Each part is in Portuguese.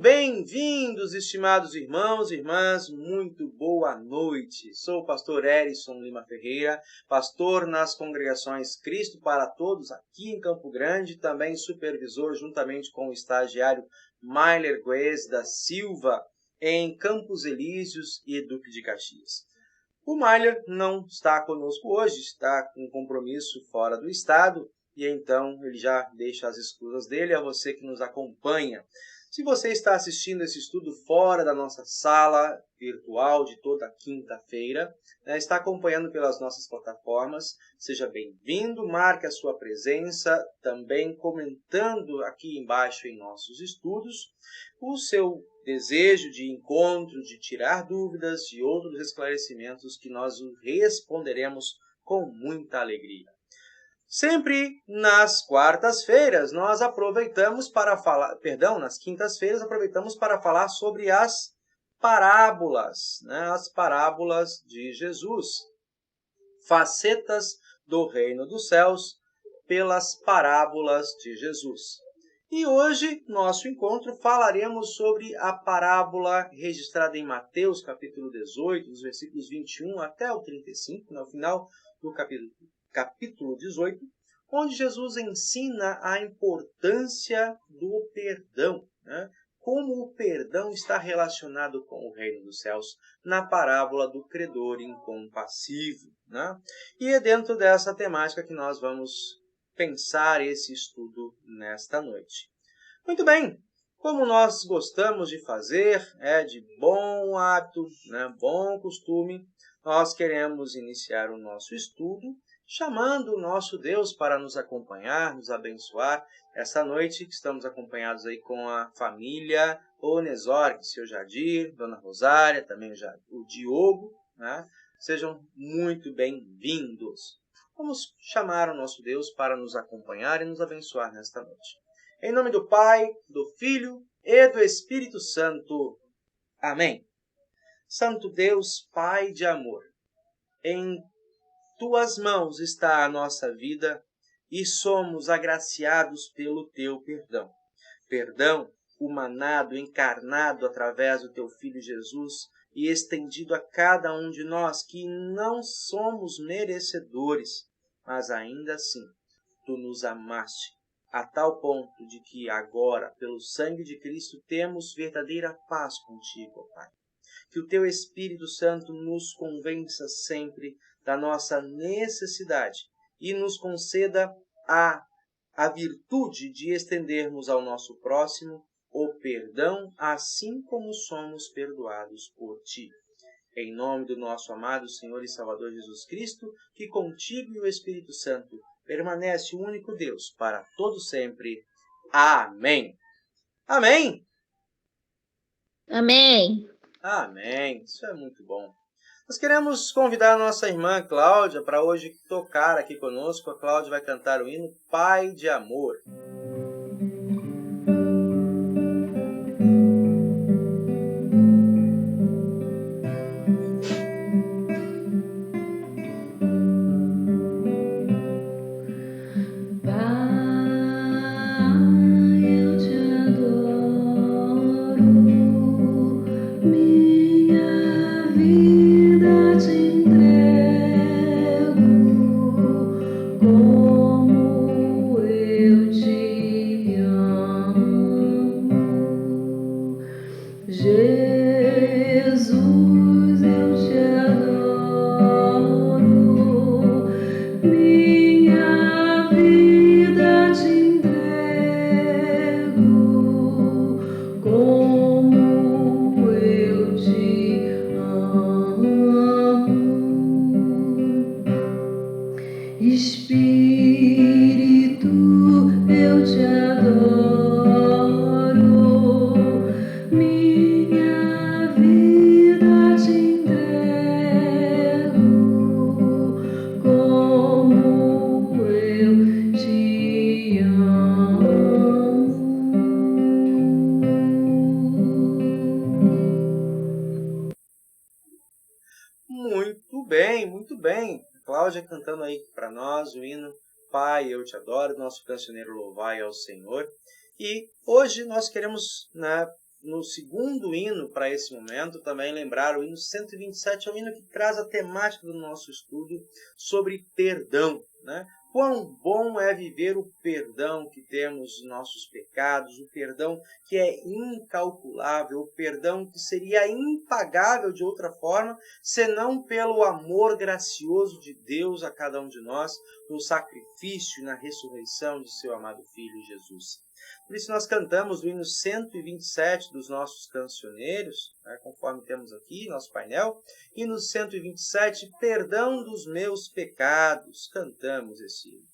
Bem-vindos, estimados irmãos e irmãs, muito boa noite. Sou o pastor Erison Lima Ferreira, pastor nas congregações Cristo para Todos, aqui em Campo Grande, também supervisor juntamente com o estagiário Mailer Guez da Silva, em Campos Elíseos e Duque de Caxias. O Mailer não está conosco hoje, está com compromisso fora do estado, e então ele já deixa as escusas dele a você que nos acompanha. Se você está assistindo esse estudo fora da nossa sala virtual de toda quinta-feira, está acompanhando pelas nossas plataformas, seja bem-vindo, marque a sua presença, também comentando aqui embaixo em nossos estudos o seu desejo de encontro, de tirar dúvidas, de outros esclarecimentos que nós responderemos com muita alegria. Sempre nas quartas-feiras nós aproveitamos para falar, nas quintas-feiras aproveitamos para falar sobre as parábolas, as parábolas de Jesus, facetas do reino dos céus pelas parábolas de Jesus. E hoje, nosso encontro, falaremos sobre a parábola registrada em Mateus, capítulo 18, dos versículos 21 até o 35, no final do capítulo 18, onde Jesus ensina a importância do perdão, como o perdão está relacionado com o reino dos céus, na parábola do credor incompassivo. E é dentro dessa temática que nós vamos pensar esse estudo nesta noite. Muito bem, como nós gostamos de fazer, de bom hábito, bom costume, nós queremos iniciar o nosso estudo chamando o nosso Deus para nos acompanhar, nos abençoar. Essa noite estamos acompanhados aí com a família Onesor, seu Jadir, Dona Rosária, também o Diogo, Sejam muito bem-vindos. Vamos chamar o nosso Deus para nos acompanhar e nos abençoar nesta noite. Em nome do Pai, do Filho e do Espírito Santo. Amém. Santo Deus, Pai de amor, em Tuas mãos está a nossa vida e somos agraciados pelo Teu perdão. Perdão humanado, encarnado através do Teu Filho Jesus e estendido a cada um de nós que não somos merecedores, mas ainda assim Tu nos amaste a tal ponto de que agora, pelo sangue de Cristo, temos verdadeira paz contigo, Pai. Que o Teu Espírito Santo nos convença sempre da nossa necessidade e nos conceda a virtude de estendermos ao nosso próximo o perdão, assim como somos perdoados por Ti. Em nome do nosso amado Senhor e Salvador Jesus Cristo, que contigo e o Espírito Santo permanece o único Deus para todo sempre. Amém. Amém. Amém. Amém. Isso é muito bom. Nós queremos convidar a nossa irmã Cláudia para hoje tocar aqui conosco. A Cláudia vai cantar o hino Pai de Amor. Muito bem. Cláudia cantando aí para nós o hino Pai, eu te adoro, nosso cancioneiro Louvai ao Senhor. E hoje nós queremos no segundo hino para esse momento, também lembrar o hino 127, é o hino que traz a temática do nosso estudo sobre perdão, né? Quão bom é viver o perdão que temos dos nossos pecados, o perdão que é incalculável, o perdão que seria impagável de outra forma, senão pelo amor gracioso de Deus a cada um de nós, no sacrifício e na ressurreição de seu amado Filho Jesus. Por isso nós cantamos o hino 127 dos nossos cancioneiros, né, conforme temos aqui nosso painel, e no 127, perdão dos meus pecados, cantamos esse hino.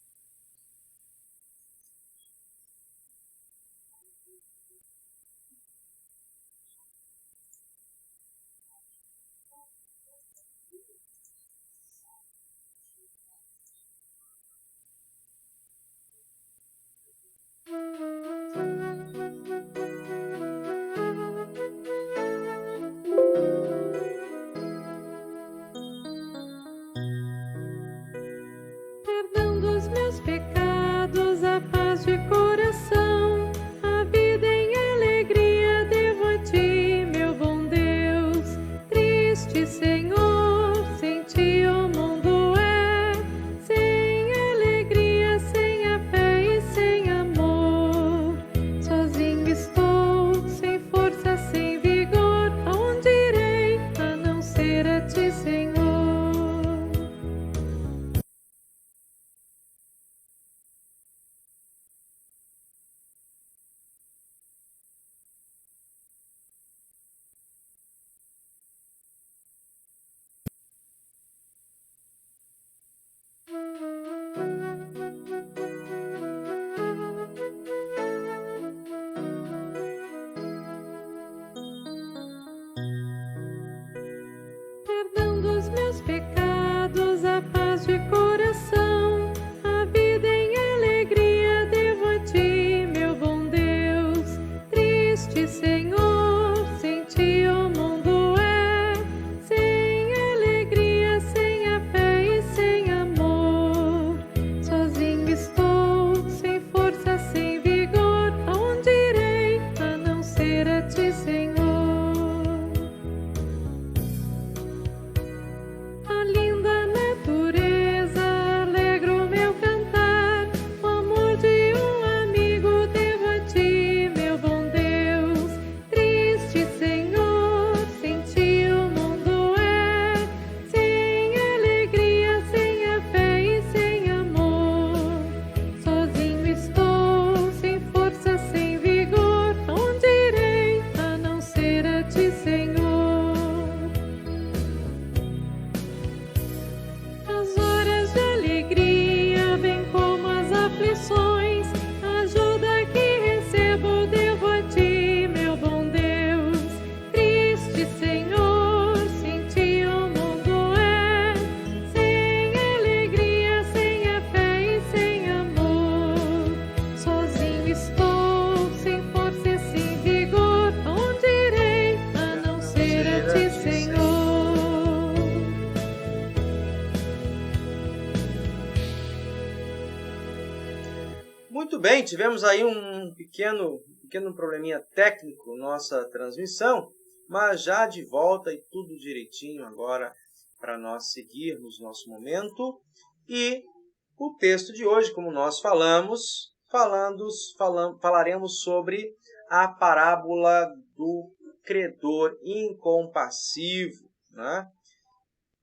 Perdão dos meus pecados, a paz de coração, a vida em alegria devo a ti, meu bom Deus. Triste Senhor, sem ti o mundo é, sem alegria, sem a fé e sem amor. Sozinho estou, sem força, sem vigor, aonde irei, a não ser a ti, Senhor? Perdão dos meus pecados, a paz de coração, a vida em alegria devo a ti, meu bom Deus. Triste Senhor, sem ti o mundo é, sem alegria, sem a fé e sem amor. Sozinho estou, sem força, sem vigor, aonde irei, a não ser a ti, Senhor? A linda natureza alegra o meu cantar, o amor de um amigo devo a ti, meu bom Deus. Triste Senhor, sem ti o mundo é, sem alegria, sem a fé e sem amor. Sozinho estou, sem força, sem vigor, aonde irei, a não ser a ti, Senhor? As horas de alegria vêm como as aflições, a ajuda que recebo devo a ti, meu bom Deus. Triste Senhor, sem ti o mundo é, sem alegria, sem a fé e sem amor. Sozinho estou, sem força e sem vigor, aonde irei, a não ser a ti, Senhor? Muito bem, tivemos aí um pequeno probleminha técnico nossa transmissão, mas já de volta e tudo direitinho agora para nós seguirmos nosso momento. E o texto de hoje, como nós falaremos sobre a parábola do credor incompassivo, né?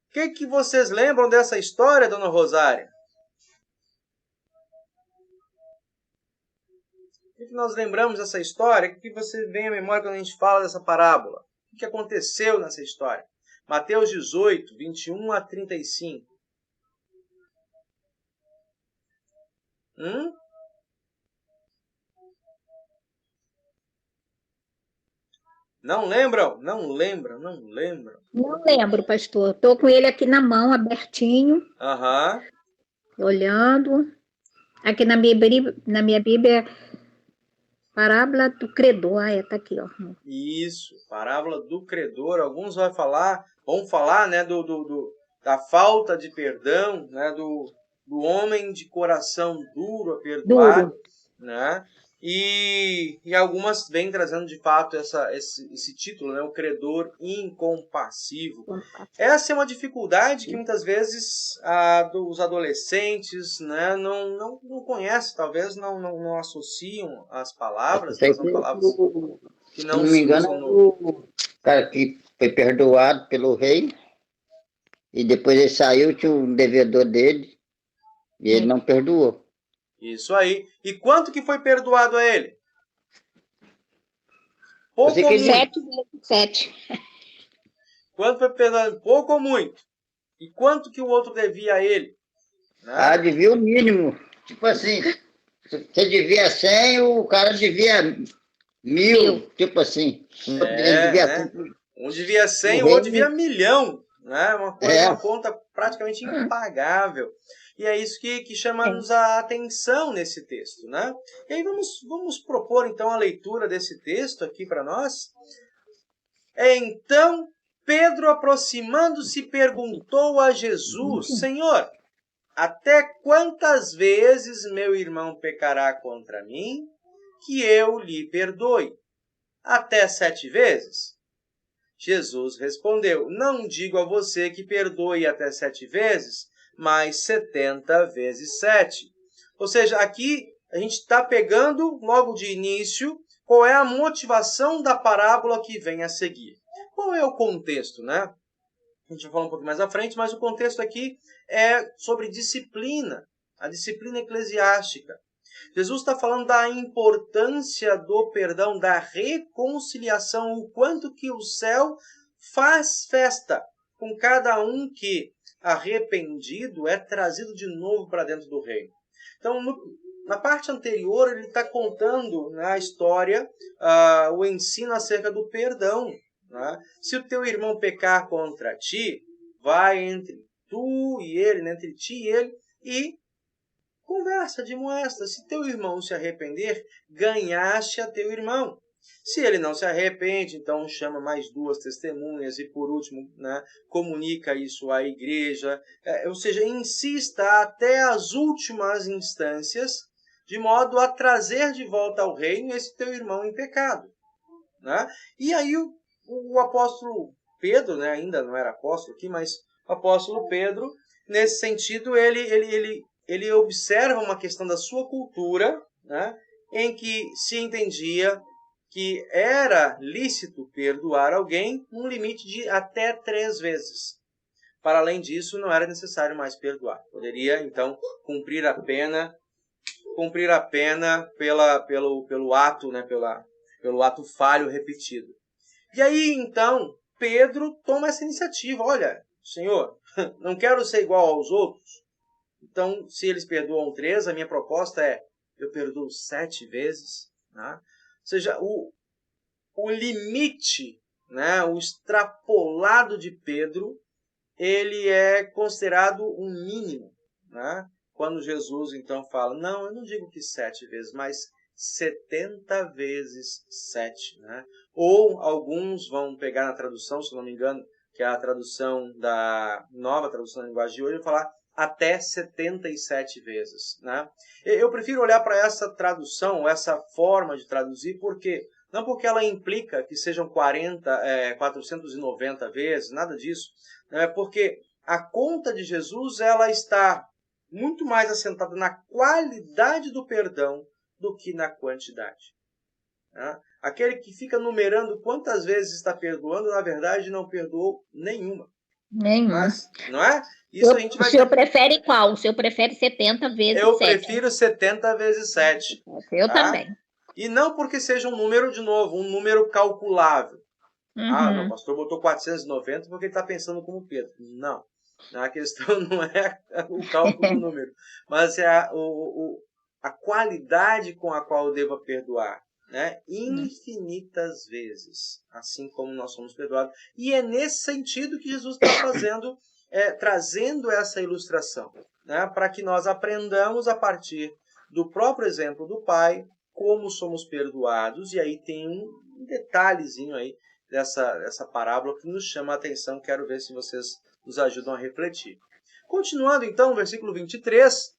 O que vocês lembram dessa história, dona Rosária? O que nós lembramos dessa história? O que você vem à memória quando a gente fala dessa parábola? O que aconteceu nessa história? Mateus 18, 21 a 35. Não lembram? Não lembram? Não lembro, pastor. Estou com ele aqui na mão, abertinho, Aham. olhando. Aqui na minha Bíblia, parábola do credor. Tá aqui, ó. Isso, parábola do credor. Alguns vão falar, né, da falta de perdão, né, do homem de coração duro a perdoar, Duro. né? E algumas vêm trazendo de fato esse título, né? O credor incompassivo. Essa é uma dificuldade que muitas vezes os adolescentes, né, não conhecem, talvez não associam as palavras, né? São palavras que não se usam no... O cara que foi perdoado pelo rei, e depois ele saiu, tinha um devedor dele, e ele não perdoou. Isso aí. E quanto que foi perdoado a ele? Pouco ou muito? 7 vezes 7. Quanto foi perdoado? Pouco ou muito? E quanto que o outro devia a ele? Né? Devia o mínimo. Tipo assim, você devia 100, o cara devia 1000, tipo assim. Ele devia né? Um devia 100, o outro devia 1.000.000. Né? Uma conta praticamente impagável. E é isso que chama-nos a atenção nesse texto. Né? E aí vamos propor então a leitura desse texto aqui para nós. Então Pedro, aproximando-se, perguntou a Jesus: Senhor, até quantas vezes meu irmão pecará contra mim, que eu lhe perdoe? Até 7 vezes? Jesus respondeu: Não digo a você que perdoe até 7 vezes, mas 70 vezes 7. Ou seja, aqui a gente está pegando logo de início qual é a motivação da parábola que vem a seguir. Qual é o contexto, né? A gente vai falar um pouco mais à frente, mas o contexto aqui é sobre disciplina, a disciplina eclesiástica. Jesus está falando da importância do perdão, da reconciliação, o quanto que o céu faz festa com cada um que, arrependido, é trazido de novo para dentro do reino. Então, na parte anterior, ele está contando, né, a história, o ensino acerca do perdão. Né? Se o teu irmão pecar contra ti, vai entre tu e ele, né, entre ti e ele, e conversa, admoesta. Se teu irmão se arrepender, ganhaste a teu irmão. Se ele não se arrepende, então chama mais 2 testemunhas e, por último, né, comunica isso à igreja. Ou seja, insista até as últimas instâncias, de modo a trazer de volta ao reino esse teu irmão em pecado. Né? E aí o apóstolo Pedro, né, ainda não era apóstolo aqui, mas o apóstolo Pedro, nesse sentido, ele observa uma questão da sua cultura, né, em que se entendia que era lícito perdoar alguém num limite de até 3 vezes. Para além disso, não era necessário mais perdoar. Poderia, então, cumprir a pena pelo ato, né, pelo ato falho repetido. E aí, então, Pedro toma essa iniciativa. Olha, Senhor, não quero ser igual aos outros. Então, se eles perdoam 3, a minha proposta é: eu perdoo 7 vezes. Né? Ou seja, o limite, né, o extrapolado de Pedro, ele é considerado um mínimo. Né? Quando Jesus, então, fala: não, eu não digo que 7 vezes, mas 70 vezes 7. Né? Ou alguns vão pegar na tradução, se não me engano, que é a tradução da nova tradução da linguagem de hoje, e falar até 77 vezes. Né? Eu prefiro olhar para essa tradução, essa forma de traduzir, não porque ela implica que sejam 490 vezes, nada disso, né? Porque a conta de Jesus ela está muito mais assentada na qualidade do perdão do que na quantidade. Né? Aquele que fica numerando quantas vezes está perdoando, na verdade não perdoou nenhuma. Mas, não é? Isso a gente vai... O senhor prefere qual? O senhor prefere 70 vezes 7? Eu prefiro 70 vezes 7. Eu também. E não porque seja um número, de novo, um número calculável. Não, o pastor botou 490 porque ele está pensando como Pedro. Não. A questão não é o cálculo do número, mas é a qualidade com a qual eu devo perdoar. Né? Infinitas vezes, assim como nós somos perdoados. E é nesse sentido que Jesus está trazendo essa ilustração, né? Para que nós aprendamos a partir do próprio exemplo do Pai como somos perdoados. E aí tem um detalhezinho aí dessa parábola que nos chama a atenção. Quero ver se vocês nos ajudam a refletir. Continuando então, versículo 23.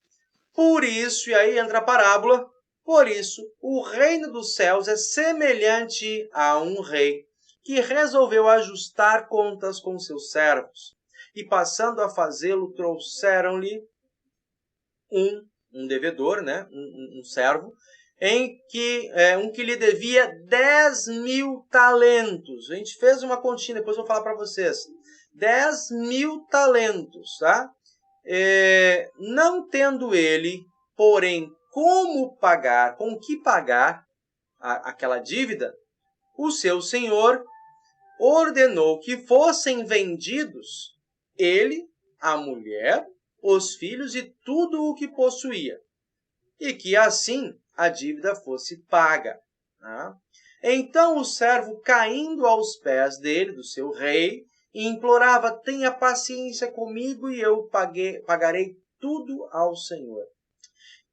Por isso, e aí entra a parábola, Por isso, o reino dos céus é semelhante a um rei que resolveu ajustar contas com seus servos. E passando a fazê-lo, trouxeram-lhe um devedor, né? um servo, um que lhe devia 10.000 talentos. A gente fez uma continha, depois eu vou falar para vocês. 10.000 talentos, tá? Não tendo ele, porém, como pagar, com que pagar aquela dívida, o seu senhor ordenou que fossem vendidos ele, a mulher, os filhos e tudo o que possuía, e que assim a dívida fosse paga. Tá? Então o servo, caindo aos pés dele, do seu rei, implorava: tenha paciência comigo e eu pagarei tudo ao Senhor.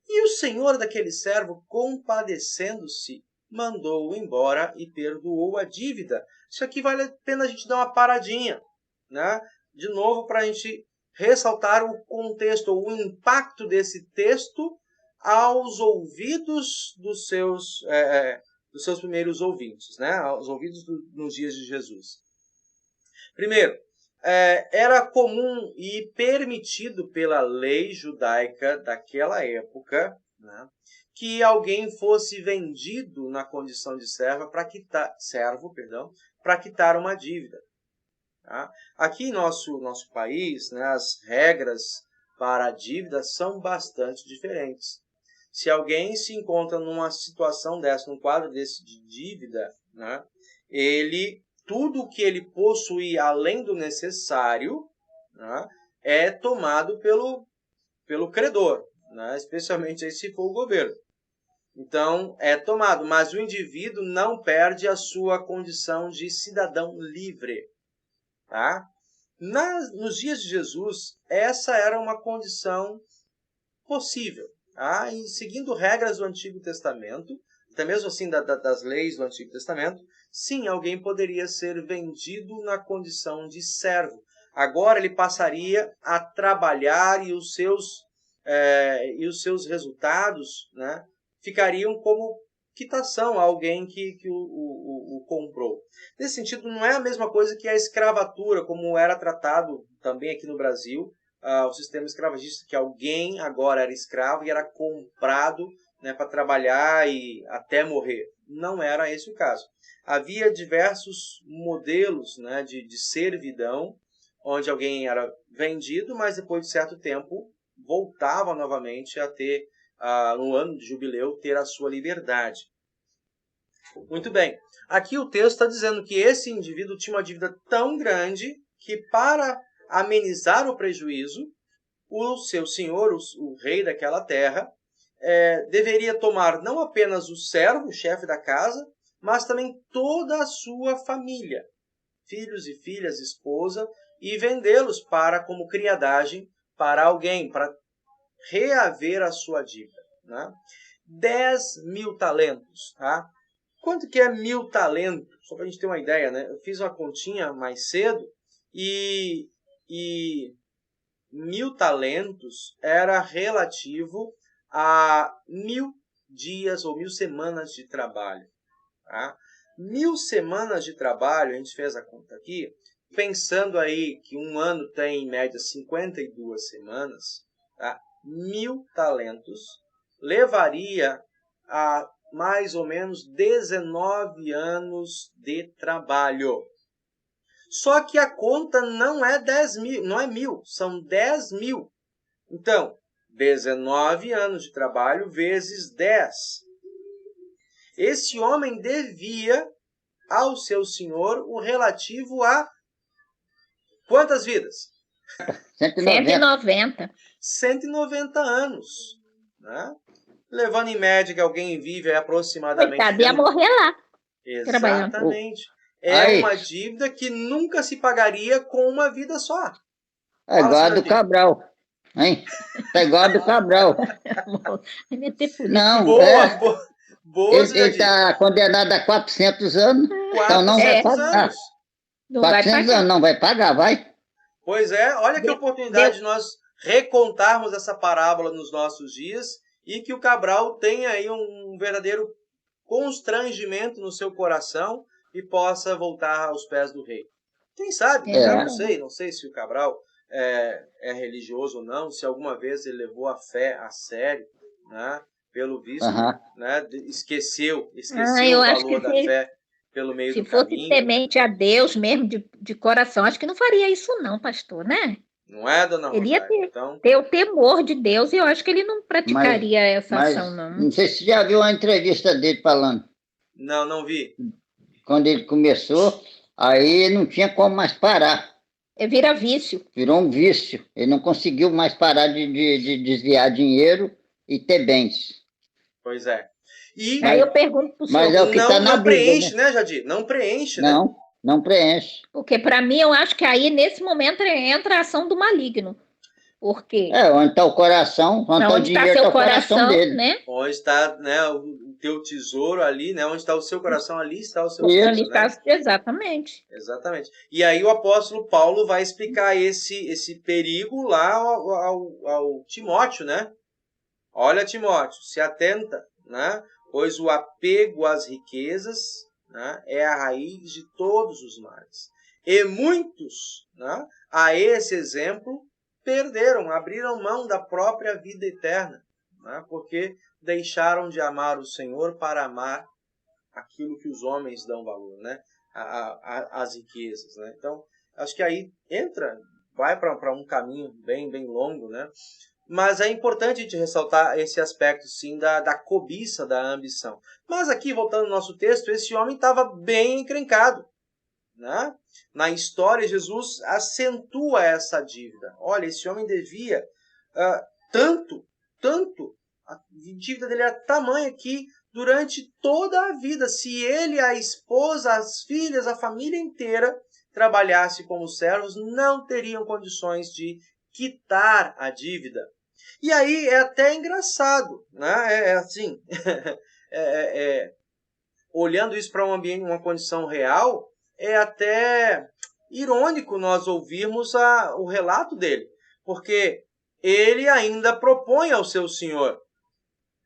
E o senhor daquele servo, compadecendo-se, mandou-o embora e perdoou a dívida. Isso aqui vale a pena a gente dar uma paradinha, né? De novo, para a gente ressaltar o contexto, o impacto desse texto aos ouvidos dos seus primeiros ouvintes, né? Aos ouvidos nos dias de Jesus. Primeiro, era comum e permitido pela lei judaica daquela época, né, que alguém fosse vendido na condição de servo para quitar uma dívida. Tá? Aqui em nosso país, né, as regras para a dívida são bastante diferentes. Se alguém se encontra numa situação dessa, num quadro desse de dívida, né, tudo que ele possui além do necessário, né, é tomado pelo credor, né, especialmente aí se for o governo. Então, é tomado, mas o indivíduo não perde a sua condição de cidadão livre. Tá? Nos dias de Jesus, essa era uma condição possível. Tá? E seguindo regras do Antigo Testamento, até mesmo assim das leis do Antigo Testamento, sim, alguém poderia ser vendido na condição de servo. Agora ele passaria a trabalhar e os seus resultados, né, ficariam como quitação a alguém que o comprou. Nesse sentido, não é a mesma coisa que a escravatura, como era tratado também aqui no Brasil, o sistema escravagista, que alguém agora era escravo e era comprado, né, para trabalhar e até morrer. Não era esse o caso. Havia diversos modelos, né, de servidão, onde alguém era vendido, mas depois de certo tempo voltava novamente a ter, no ano de jubileu, ter a sua liberdade. Muito bem. Aqui o texto está dizendo que esse indivíduo tinha uma dívida tão grande que, para amenizar o prejuízo, o seu senhor, o rei daquela terra, deveria tomar não apenas o servo, o chefe da casa, mas também toda a sua família, filhos e filhas, esposa, e vendê-los como criadagem para alguém, para reaver a sua dívida. Né? 10.000 talentos. Tá? Quanto que é 1.000 talentos? Só para a gente ter uma ideia, né? Eu fiz uma continha mais cedo e 1.000 talentos era relativo a 1.000 dias ou 1.000 semanas de trabalho. Tá? 1.000 semanas de trabalho, a gente fez a conta aqui, pensando aí que um ano tem em média 52 semanas, tá? 1.000 talentos levaria a mais ou menos 19 anos de trabalho. Só que a conta não é 10.000, não é 1.000, são 10.000. Então, 19 anos de trabalho vezes 10. Esse homem devia ao seu senhor o relativo a quantas vidas? 190. 190 anos. Né? Levando em média que alguém vive aproximadamente... Coitado, ia morrer lá. Exatamente. É uma dívida que nunca se pagaria com uma vida só. É igual a do Cabral. Hein? É igual a do Cabral. Não, boa. Ele está condenado a 400 anos. Então não vai pagar. 400 anos não vai pagar, vai? Pois é, olha que oportunidade de nós recontarmos essa parábola nos nossos dias e que o Cabral tenha aí um verdadeiro constrangimento no seu coração e possa voltar aos pés do rei. Quem sabe? É. Não sei se o Cabral é religioso ou não, se alguma vez ele levou a fé a sério, né? Pelo visto, né? Esqueceu eu o acho valor que da fé pelo meio se do fosse caminho. temente a Deus mesmo, de coração, acho que não faria isso não, pastor, né? Não é, dona Ele ia Rosário? Então, ter o temor de Deus e eu acho que ele não praticaria essa ação, não. Não sei se você já viu a entrevista dele falando. não vi. Quando ele começou, aí não tinha como mais parar. Vira vício. Virou um vício. Ele não conseguiu mais parar de desviar dinheiro e ter bens. Pois é. E Aí eu pergunto para o senhor. Mas é o que está na não Bíblia, preenche, né, Jadir? Não preenche, né? Não preenche. Porque para mim, eu acho que aí, nesse momento, entra a ação do maligno. Porque Onde está o coração, onde está o dinheiro, seu está o coração dele. né? Onde está, né, o teu tesouro ali, né? Onde está o seu coração, ali está o seu tesouro, né? Exatamente. Exatamente. E aí o apóstolo Paulo vai explicar esse perigo lá ao Timóteo, né? Olha, Timóteo, se atenta, né? Pois o apego às riquezas, né, é a raiz de todos os males. E muitos, né, a esse exemplo, abriram mão da própria vida eterna, né, porque deixaram de amar o Senhor para amar aquilo que os homens dão valor, né, as riquezas, né? Então, acho que aí vai para um caminho bem longo, né? Mas é importante a gente ressaltar esse aspecto, sim, da cobiça, da ambição. Mas aqui, voltando ao nosso texto, esse homem estava bem encrencado, né? Na história, Jesus acentua essa dívida. Olha, esse homem devia tanto, a dívida dele era tamanha que durante toda a vida, se ele, a esposa, as filhas, a família inteira trabalhasse como servos, não teriam condições de quitar a dívida. E aí é até engraçado, né? Assim, olhando isso para um ambiente, uma condição real, é até irônico nós ouvirmos o relato dele, porque ele ainda propõe ao seu senhor.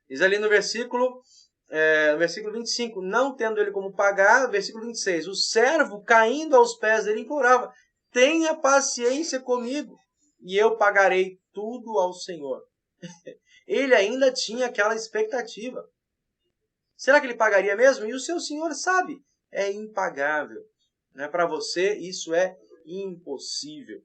Diz ali no versículo 25, não tendo ele como pagar, versículo 26, o servo caindo aos pés dele implorava, tenha paciência comigo e eu pagarei tudo ao Senhor. Ele ainda tinha aquela expectativa. Será que ele pagaria mesmo? E o seu Senhor sabe, é impagável. Né? Para você, isso é impossível.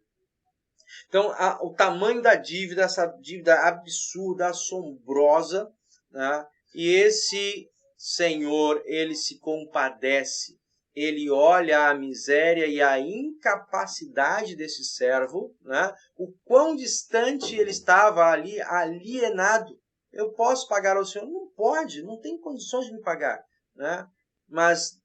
Então, o tamanho da dívida, essa dívida absurda, assombrosa, né? E esse Senhor, ele se compadece. Ele olha a miséria e a incapacidade desse servo, né? O quão distante ele estava ali, alienado. Eu posso pagar ao Senhor? Não pode, não tem condições de me pagar, né? Mas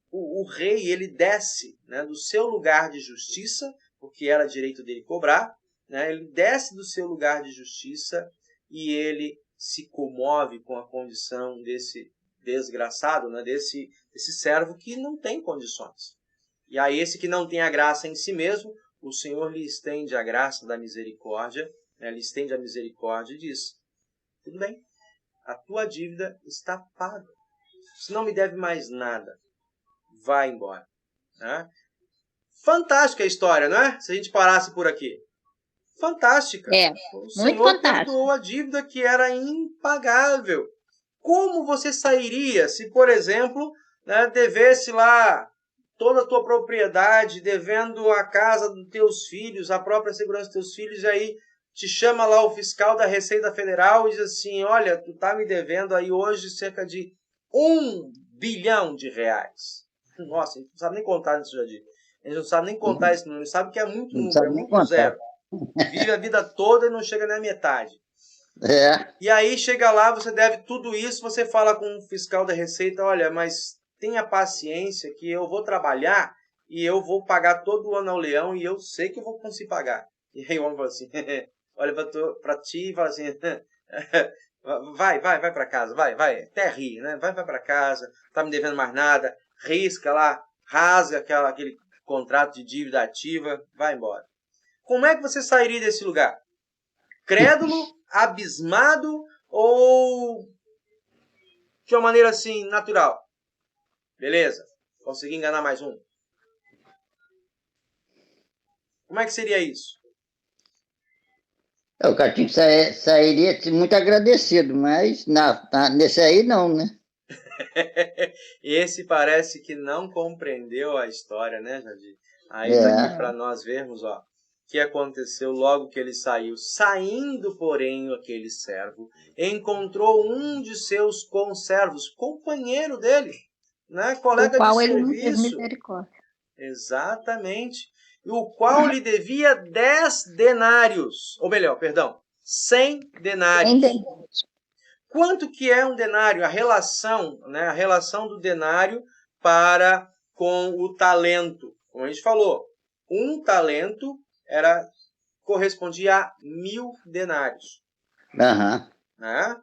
o rei, ele desce, né, do seu lugar de justiça, porque era direito dele cobrar, né? Ele desce do seu lugar de justiça e ele se comove com a condição desse desgraçado, né? desse servo que não tem condições. E a esse que não tem a graça em si mesmo, o Senhor lhe estende a graça da misericórdia, né? Lhe estende a misericórdia e diz, tudo bem, a tua dívida está paga. Você não me deve mais nada. Vai embora. Né? Fantástica a história, não é? Se a gente parasse por aqui. Fantástica. O Senhor perdoou a dívida que era impagável. Como você sairia se, por exemplo, né, devesse lá toda a tua propriedade, devendo a casa dos teus filhos, a própria segurança dos teus filhos, e aí te chama lá o fiscal da Receita Federal e diz assim, olha, tu tá me devendo aí hoje cerca de R$1 bilhão. Nossa, a gente não sabe nem contar isso, Jadir. A gente não sabe nem contar esse número, sabe que é muito número, é muito zero. Vive a vida toda e não chega nem à metade. E aí chega lá, você deve tudo isso, você fala com o fiscal da Receita, olha, mas tenha paciência que eu vou trabalhar e eu vou pagar todo o ano ao leão e eu sei que eu vou conseguir pagar. E aí o homem fala assim, olha para ti e fala assim, vai para casa, vai, até ri, né? Vai para casa, tá me devendo mais nada, risca lá, rasga aquele contrato de dívida ativa, vai embora. Como é que você sairia desse lugar? Crédulo, abismado ou de uma maneira assim, natural? Beleza, consegui enganar mais um. Como é que seria isso? O Catinho sairia muito agradecido, mas nesse aí não, né? Esse parece que não compreendeu a história, né, Jardim? Aí está aqui para nós vermos, ó, o que aconteceu logo que ele saiu. Saindo, porém, aquele servo encontrou um de seus conservos, companheiro dele, né, colega O qual de ele não teve serviço. misericórdia. Exatamente. E o qual lhe devia 10 denários. Ou melhor, perdão, 100 denários. Quanto que é um denário? A relação, né? A relação do denário para com o talento. Como a gente falou, um talento correspondia a 1000 denários. Aham. Né?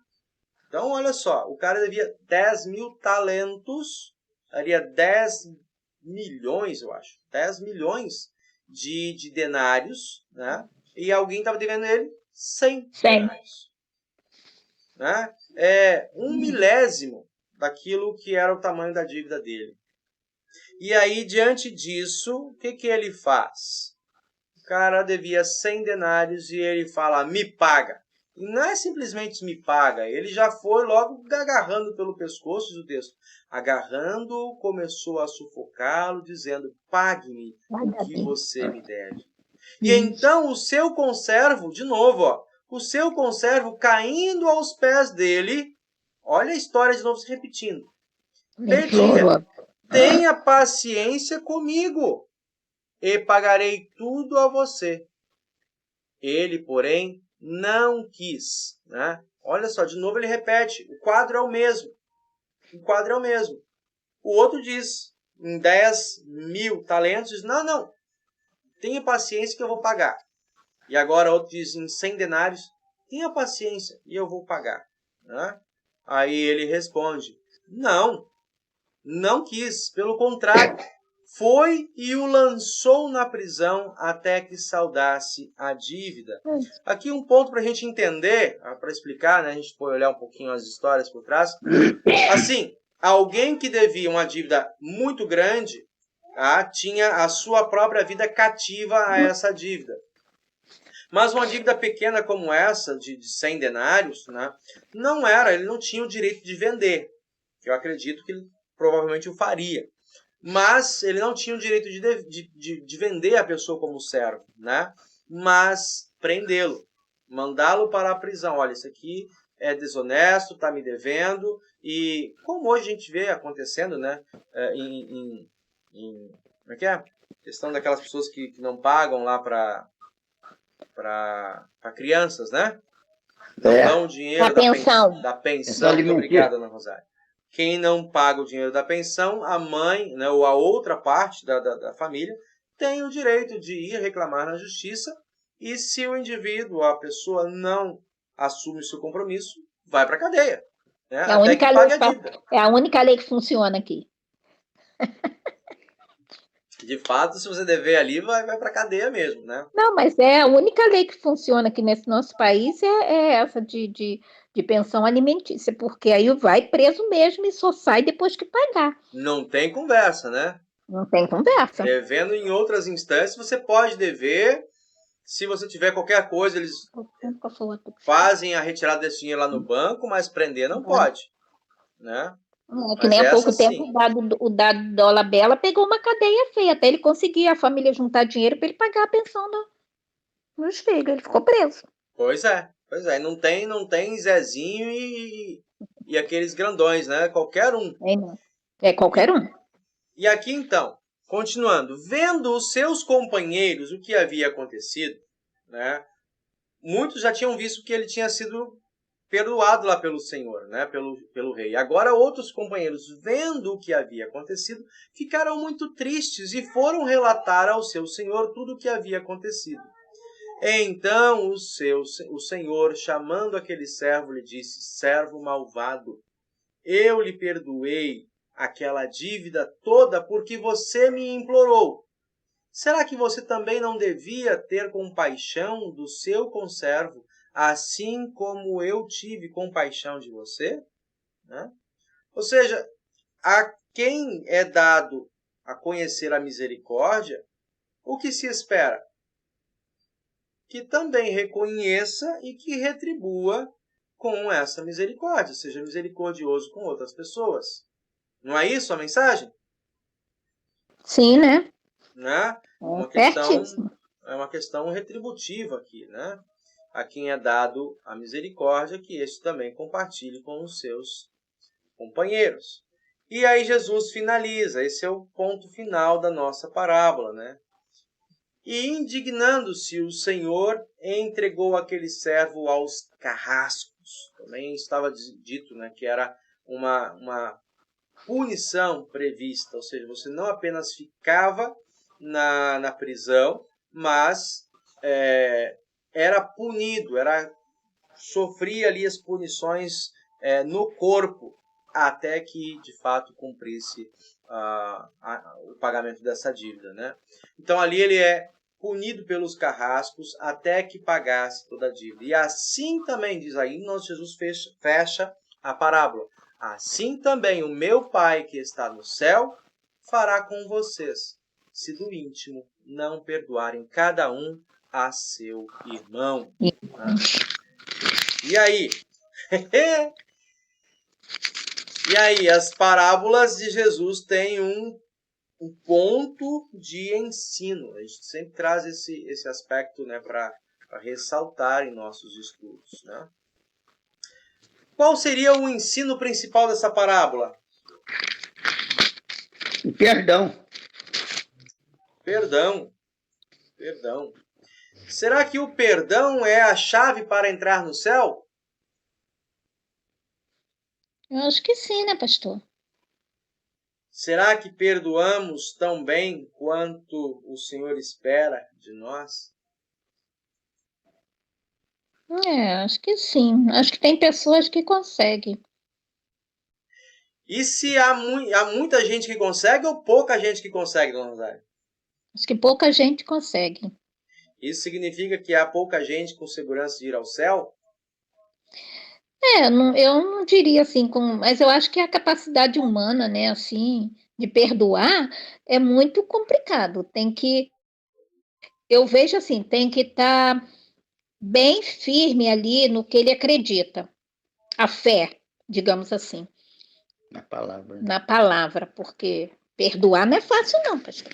Então, olha só, o cara devia 10.000 talentos, daria 10 milhões, eu acho. 10 milhões de denários, né? E alguém estava devendo ele 100 denários. Né? É 1/1000 daquilo que era o tamanho da dívida dele. E aí, diante disso, o que ele faz? O cara devia 100 denários e ele fala, me paga. E não é simplesmente me paga, ele já foi logo agarrando pelo pescoço, diz o texto. Agarrando, começou a sufocá-lo, dizendo, pague-me o que você me deve. E então o seu conservo, de novo, ó, o seu conservo caindo aos pés dele, olha a história de novo se repetindo. Pedia, tenha paciência comigo e pagarei tudo a você. Ele, porém, não quis. Né? Olha só, de novo ele repete, o quadro é o mesmo. O quadro é o mesmo. O outro diz, em 10.000 talentos, diz, não, tenha paciência que eu vou pagar. E agora outro diz, em 100 denários, tenha paciência e eu vou pagar. Né? Aí ele responde, não quis, pelo contrário, foi e o lançou na prisão até que saldasse a dívida. Aqui um ponto para a gente entender, para explicar, né? A gente pode olhar um pouquinho as histórias por trás. Assim, alguém que devia uma dívida muito grande, tinha a sua própria vida cativa a essa dívida. Mas uma dívida pequena como essa, de 100 denários, né? Ele não tinha o direito de vender. Eu acredito que ele provavelmente o faria. Mas ele não tinha o direito de vender a pessoa como servo, né? Mas prendê-lo, mandá-lo para a prisão. Olha, isso aqui é desonesto, está me devendo. E como hoje a gente vê acontecendo, né? Como é que é? Questão daquelas pessoas que não pagam lá para crianças, né? Não dão o dinheiro da pensão. Muito obrigado, Ana Rosário. Quem não paga o dinheiro da pensão, a mãe, né, ou a outra parte da família, tem o direito de ir reclamar na justiça e se o indivíduo, a pessoa, não assume o seu compromisso, vai para a cadeia. Né, é a única lei que funciona aqui. De fato, se você dever ali, vai para a cadeia mesmo, né? Não, mas é a única lei que funciona aqui nesse nosso país é essa de pensão alimentícia, porque aí vai preso mesmo e só sai depois que pagar. Não tem conversa, né? Não tem conversa. Devendo em outras instâncias, você pode dever. Se você tiver qualquer coisa, eles fazem a retirada desse dinheiro lá no banco, mas prender não pode, né? Que nem há pouco tempo o dado Dólar Bela pegou uma cadeia feia, até ele conseguir a família juntar dinheiro para ele pagar a pensão nos filhos, ele ficou preso. Pois é, não tem Zezinho e aqueles grandões, né? Qualquer um. É qualquer um. E aqui então, continuando, vendo os seus companheiros o que havia acontecido, né? Muitos já tinham visto que ele tinha sido perdoado lá pelo Senhor, né? pelo rei. Agora outros companheiros, vendo o que havia acontecido, ficaram muito tristes e foram relatar ao seu senhor tudo o que havia acontecido. Então o senhor, chamando aquele servo, lhe disse, servo malvado, eu lhe perdoei aquela dívida toda porque você me implorou. Será que você também não devia ter compaixão do seu conservo, assim como eu tive compaixão de você? Né? Ou seja, a quem é dado a conhecer a misericórdia, o que se espera? Que também reconheça e que retribua com essa misericórdia, seja misericordioso com outras pessoas. Não é isso a mensagem? Sim, né? Né? Certíssimo. É uma questão retributiva aqui, né? A quem é dado a misericórdia, que este também compartilhe com os seus companheiros. E aí Jesus finaliza, esse é o ponto final da nossa parábola, né? E indignando-se o Senhor, entregou aquele servo aos carrascos. Também estava dito, né, que era uma punição prevista, ou seja, você não apenas ficava na prisão, mas era punido, sofria ali as punições no corpo, até que de fato cumprisse o pagamento dessa dívida, né? Então ali ele é punido pelos carrascos até que pagasse toda a dívida. E assim também, diz aí, nosso Jesus fecha a parábola. Assim também o meu Pai que está no céu fará com vocês, se do íntimo não perdoarem cada um a seu irmão. E aí? E aí, as parábolas de Jesus têm um ponto de ensino. A gente sempre traz esse aspecto, né, para ressaltar em nossos estudos, né? Qual seria o ensino principal dessa parábola? Perdão. Perdão. Perdão. Será que o perdão é a chave para entrar no céu? Eu acho que sim, né, pastor? Será que perdoamos tão bem quanto o Senhor espera de nós? Acho que sim. Acho que tem pessoas que conseguem. E se há muita gente que consegue ou pouca gente que consegue, dona Rosário? Acho que pouca gente consegue. Isso significa que há pouca gente com segurança de ir ao céu? Eu não diria assim, mas eu acho que a capacidade humana, né, assim, de perdoar é muito complicado. Eu vejo assim, tem que estar bem firme ali no que ele acredita. A fé, digamos assim. Na palavra. Na palavra, porque perdoar não é fácil não, pastor.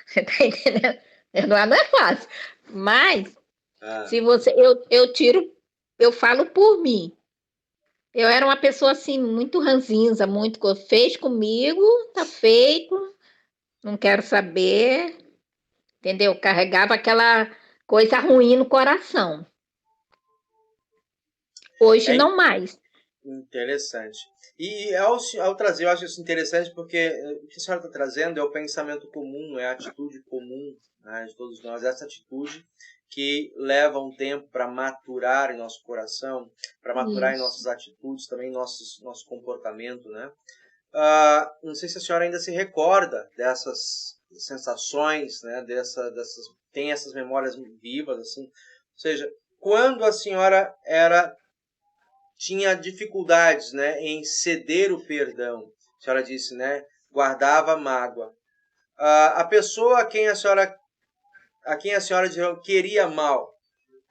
Você tá entendendo? Perdoar não é fácil. Mas, se você... Eu falo por mim. Eu era uma pessoa, assim, muito ranzinza, muito... Fez comigo, tá feito, não quero saber, entendeu? Carregava aquela coisa ruim no coração. Hoje não mais. Interessante. E ao trazer, eu acho isso interessante porque o que a senhora está trazendo é o pensamento comum, é a atitude comum, né, de todos nós, essa atitude que leva um tempo para maturar em nosso coração, para maturar em nossas atitudes, também em nosso comportamento, né? Não sei se a senhora ainda se recorda dessas sensações, né? Tem essas memórias vivas, assim. Ou seja, quando a senhora tinha dificuldades, né, em ceder o perdão, a senhora disse, né? Guardava mágoa. A pessoa a quem a senhora queria mal,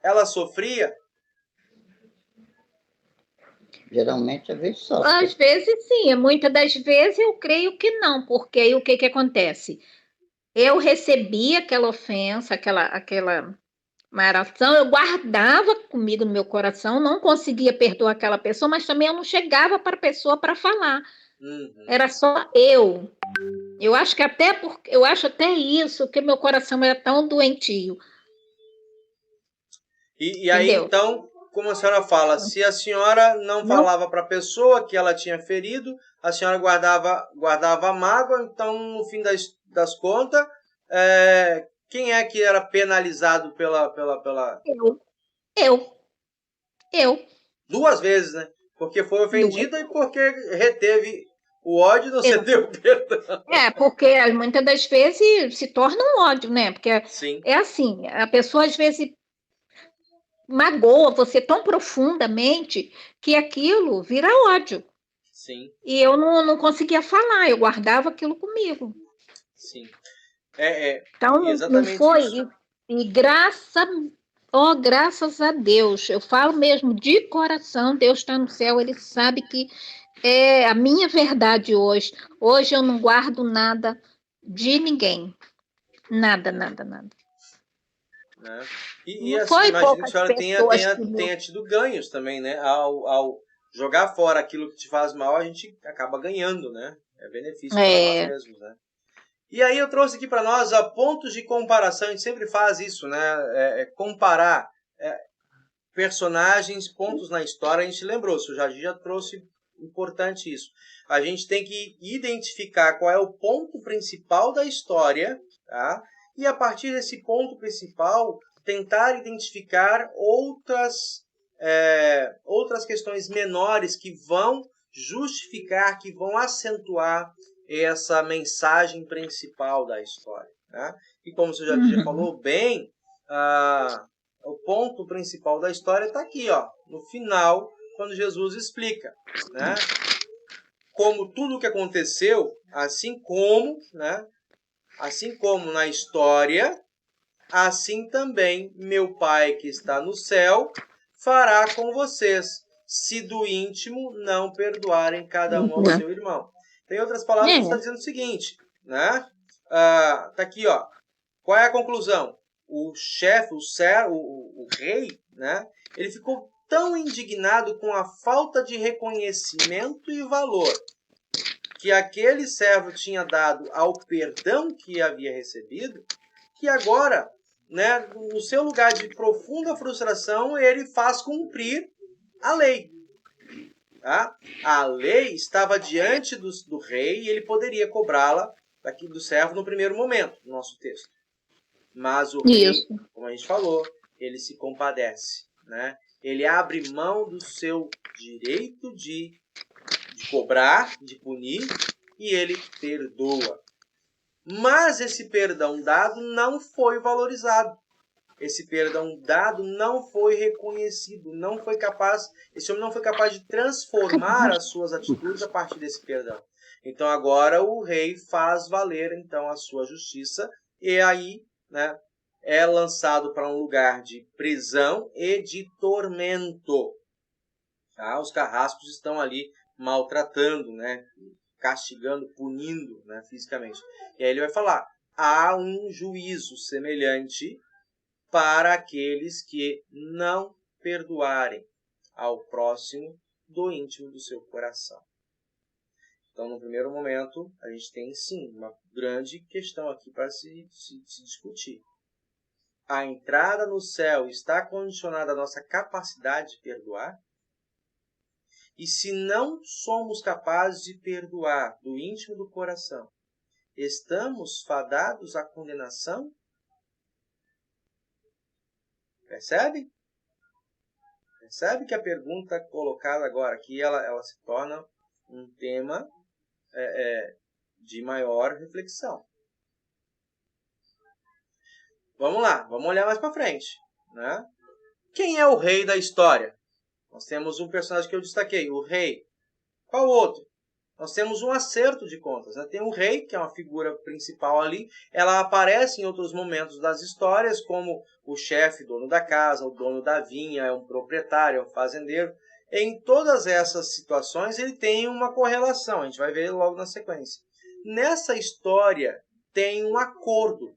ela sofria? Geralmente, às vezes sofre. Às vezes sim, muitas das vezes eu creio que não, porque aí o que acontece? Eu recebia aquela ofensa, aquela maração, eu guardava comigo no meu coração, não conseguia perdoar aquela pessoa, mas também eu não chegava para a pessoa para falar. Era só eu. Eu acho até isso, que meu coração era tão doentio. E aí, então, como a senhora fala, se a senhora não falava para a pessoa que ela tinha ferido, a senhora guardava a mágoa, então, no fim das contas, quem é que era penalizado pela... Eu. 2 vezes, né? Porque foi ofendida e porque reteve O ódio não cedeu o perdão. Porque muitas das vezes se torna um ódio, né? Porque Sim. é assim, a pessoa às vezes magoa você tão profundamente que aquilo vira ódio. Sim. E eu não conseguia falar, eu guardava aquilo comigo. Sim. Então, não Exatamente foi. isso. E graças a Deus, eu falo mesmo de coração, Deus está no céu, Ele sabe que é a minha verdade hoje. Hoje eu não guardo nada de ninguém. Nada, nada, nada. Né? E Não assim, foi imagino que a poucas senhora pessoas que tenha tido ganhos também, né? Ao jogar fora aquilo que te faz mal, a gente acaba ganhando, né? É benefício para nós mesmos, né? E aí eu trouxe aqui para nós pontos de comparação. A gente sempre faz isso, né? Comparar personagens, pontos na história. A gente lembrou, o Jardim já trouxe importante isso. A gente tem que identificar qual é o ponto principal da história, tá? E a partir desse ponto principal, tentar identificar outras questões menores que vão justificar, que vão acentuar essa mensagem principal da história, né? E como você já falou bem, o ponto principal da história está aqui, ó, no final, quando Jesus explica, né? Como tudo o que aconteceu, assim como na história, assim também meu Pai que está no céu fará com vocês, se do íntimo não perdoarem cada um ao seu irmão. Em outras palavras, ele está dizendo o seguinte, né? Tá aqui, ó. Qual é a conclusão? O chefe, o rei, né? Ele ficou tão indignado com a falta de reconhecimento e valor que aquele servo tinha dado ao perdão que havia recebido, que agora, né, no seu lugar de profunda frustração, ele faz cumprir a lei. Tá? A lei estava diante do rei e ele poderia cobrá-la do servo no primeiro momento, no nosso texto. Mas o rei, como a gente falou, ele se compadece, né? Ele abre mão do seu direito de cobrar, de punir, e ele perdoa. Mas esse perdão dado não foi valorizado. Esse perdão dado não foi reconhecido, esse homem não foi capaz de transformar as suas atitudes a partir desse perdão. Então agora o rei faz valer então a sua justiça e aí, né, é lançado para um lugar de prisão e de tormento. Tá? Os carrascos estão ali maltratando, né, castigando, punindo, né, fisicamente. E aí ele vai falar: há um juízo semelhante para aqueles que não perdoarem ao próximo do íntimo do seu coração. Então, no primeiro momento, a gente tem, sim, uma grande questão aqui para se discutir. A entrada no céu está condicionada à nossa capacidade de perdoar? E se não somos capazes de perdoar do íntimo do coração, estamos fadados à condenação? Percebe? Percebe que a pergunta colocada agora aqui, ela se torna um tema de maior reflexão. Vamos lá, vamos olhar mais para frente, né? Quem é o rei da história? Nós temos um personagem que eu destaquei, o rei. Qual outro? Nós temos um acerto de contas, né? Tem o rei, que é uma figura principal ali. Ela aparece em outros momentos das histórias, como o chefe, dono da casa, o dono da vinha, é um proprietário, é um fazendeiro. Em todas essas situações, ele tem uma correlação. A gente vai ver logo na sequência. Nessa história, tem um acordo,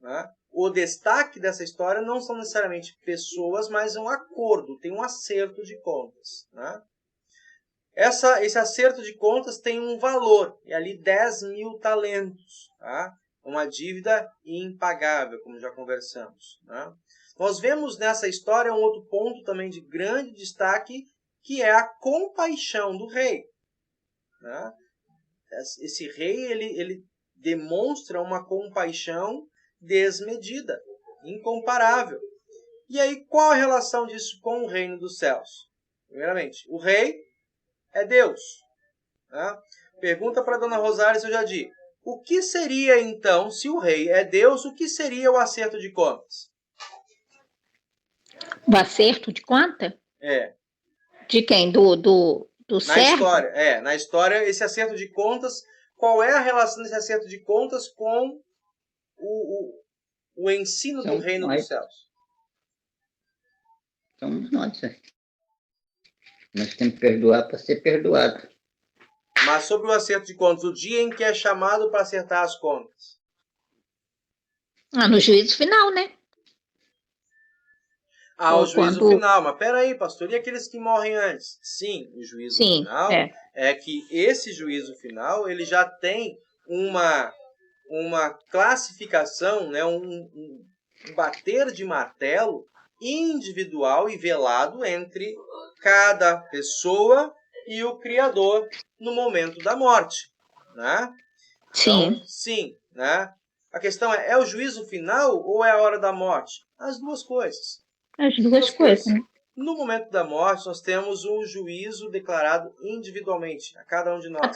né? O destaque dessa história não são necessariamente pessoas, mas um acordo, tem um acerto de contas, né? Esse acerto de contas tem um valor, é ali 10.000 talentos, tá? Uma dívida impagável, como já conversamos, né? Nós vemos nessa história um outro ponto também de grande destaque, que é a compaixão do rei, né? Esse rei ele demonstra uma compaixão desmedida, incomparável. E aí, qual a relação disso com o reino dos céus? Primeiramente, o rei é Deus. Né? Pergunta para Dona Rosário e seu Jadir. O que seria, então, se o rei é Deus, o que seria o acerto de contas? O acerto de conta? É. De quem? Do Na servo? história, na história, esse acerto de contas, qual é a relação desse acerto de contas com o ensino do reino dos céus? Somos nós. Nós temos que perdoar para ser perdoado. Mas sobre o acerto de contas, o dia em que é chamado para acertar as contas? No juízo final, né? O juízo final. Mas peraí, pastor, e aqueles que morrem antes? Sim, o juízo final é que esse juízo final ele já tem uma classificação, né, um bater de martelo individual e velado entre cada pessoa e o Criador no momento da morte, né? Sim. Então, sim, né? A questão é o juízo final ou é a hora da morte? As duas coisas. As duas coisas. Né? No momento da morte, nós temos um juízo declarado individualmente, a cada um de nós.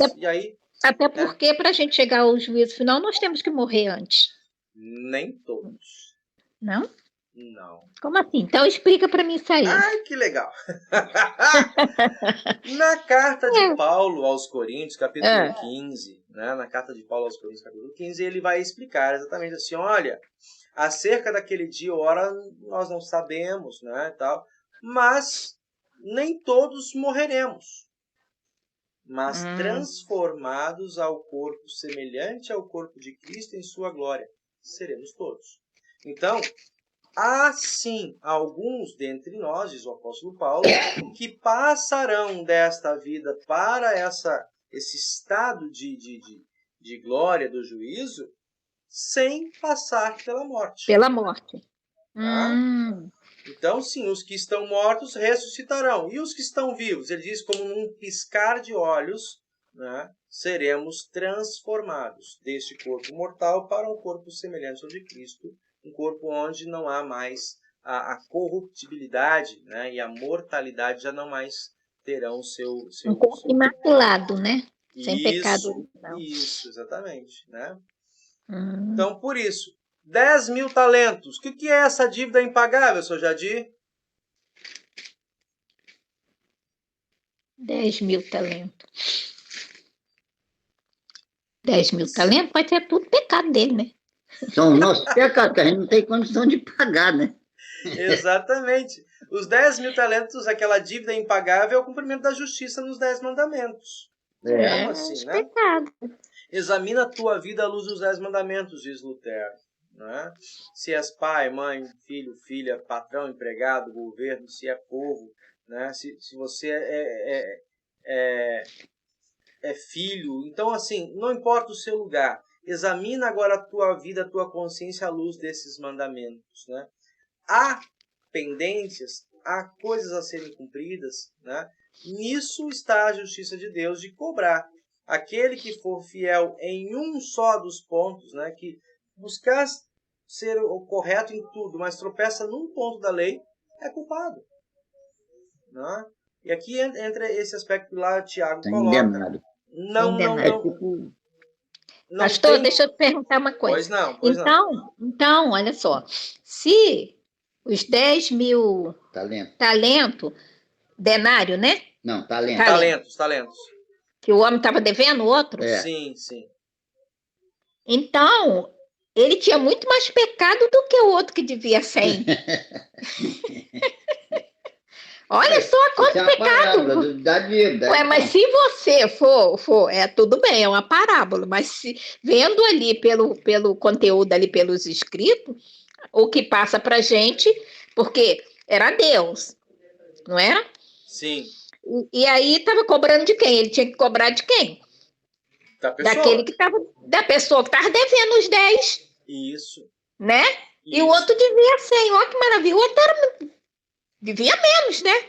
Até porque, para a gente chegar ao juízo final, nós temos que morrer antes. Nem todos. Não? Não. Como assim? Então explica para mim isso aí. Ai, que legal! Na carta de Paulo aos Coríntios, capítulo 15, né? Na carta de Paulo aos Coríntios, capítulo 15, ele vai explicar exatamente assim, olha, acerca daquele dia ou hora nós não sabemos, né, tal, mas nem todos morreremos, mas transformados ao corpo semelhante ao corpo de Cristo em sua glória, seremos todos. Então, há sim alguns dentre nós, diz o apóstolo Paulo, que passarão desta vida para esse estado de glória do juízo sem passar pela morte. Pela morte. Tá? Então, sim, os que estão mortos ressuscitarão. E os que estão vivos? Ele diz, como num piscar de olhos, né, seremos transformados deste corpo mortal para um corpo semelhante ao de Cristo, um corpo onde não há mais a corruptibilidade, né, e a mortalidade já não mais terão o seu um corpo imaculado, né? Sem pecado. Isso, exatamente. Né? Então, por isso, 10.000 talentos. O que é essa dívida impagável, seu Jadir? 10.000 talentos. 10.000 talentos pode ser tudo pecado dele, né? São nossos pecados, que a gente não tem condição de pagar, né? Exatamente. Os 10.000 talentos, aquela dívida impagável, é o cumprimento da justiça nos 10 mandamentos. Assim, né? Pecado. Examina a tua vida à luz dos 10 mandamentos, diz Lutero. Né? Se és pai, mãe, filho, filha, patrão, empregado, governo, se é povo, né? Se você é filho. Então, assim, não importa o seu lugar. Examina agora a tua vida, a tua consciência à luz desses mandamentos. Né? Há pendências, há coisas a serem cumpridas. Né? Nisso está a justiça de Deus de cobrar. Aquele que for fiel em um só dos pontos, né, que buscar ser o correto em tudo, mas tropeça num ponto da lei, é culpado. Né? E aqui entra esse aspecto lá, Tiago coloca. Não. Pastor, deixa eu te perguntar uma coisa. Pois não. Então, olha só. Se os 10.000 talento, denário, né? Não, talentos. Que o homem estava devendo o outro? Sim. Então, ele tinha muito mais pecado do que o outro que devia 100. Olha só quanto pecado. Ué, mas se você for, tudo bem, é uma parábola, mas vendo ali pelo conteúdo, ali pelos escritos, o que passa pra gente, porque era Deus, não era? Sim. E aí estava cobrando de quem? Ele tinha que cobrar de quem? Da pessoa. Da pessoa que estava devendo os 10. Isso. Né? Isso. E o outro devia 100. Olha que maravilha. O outro devia menos, né?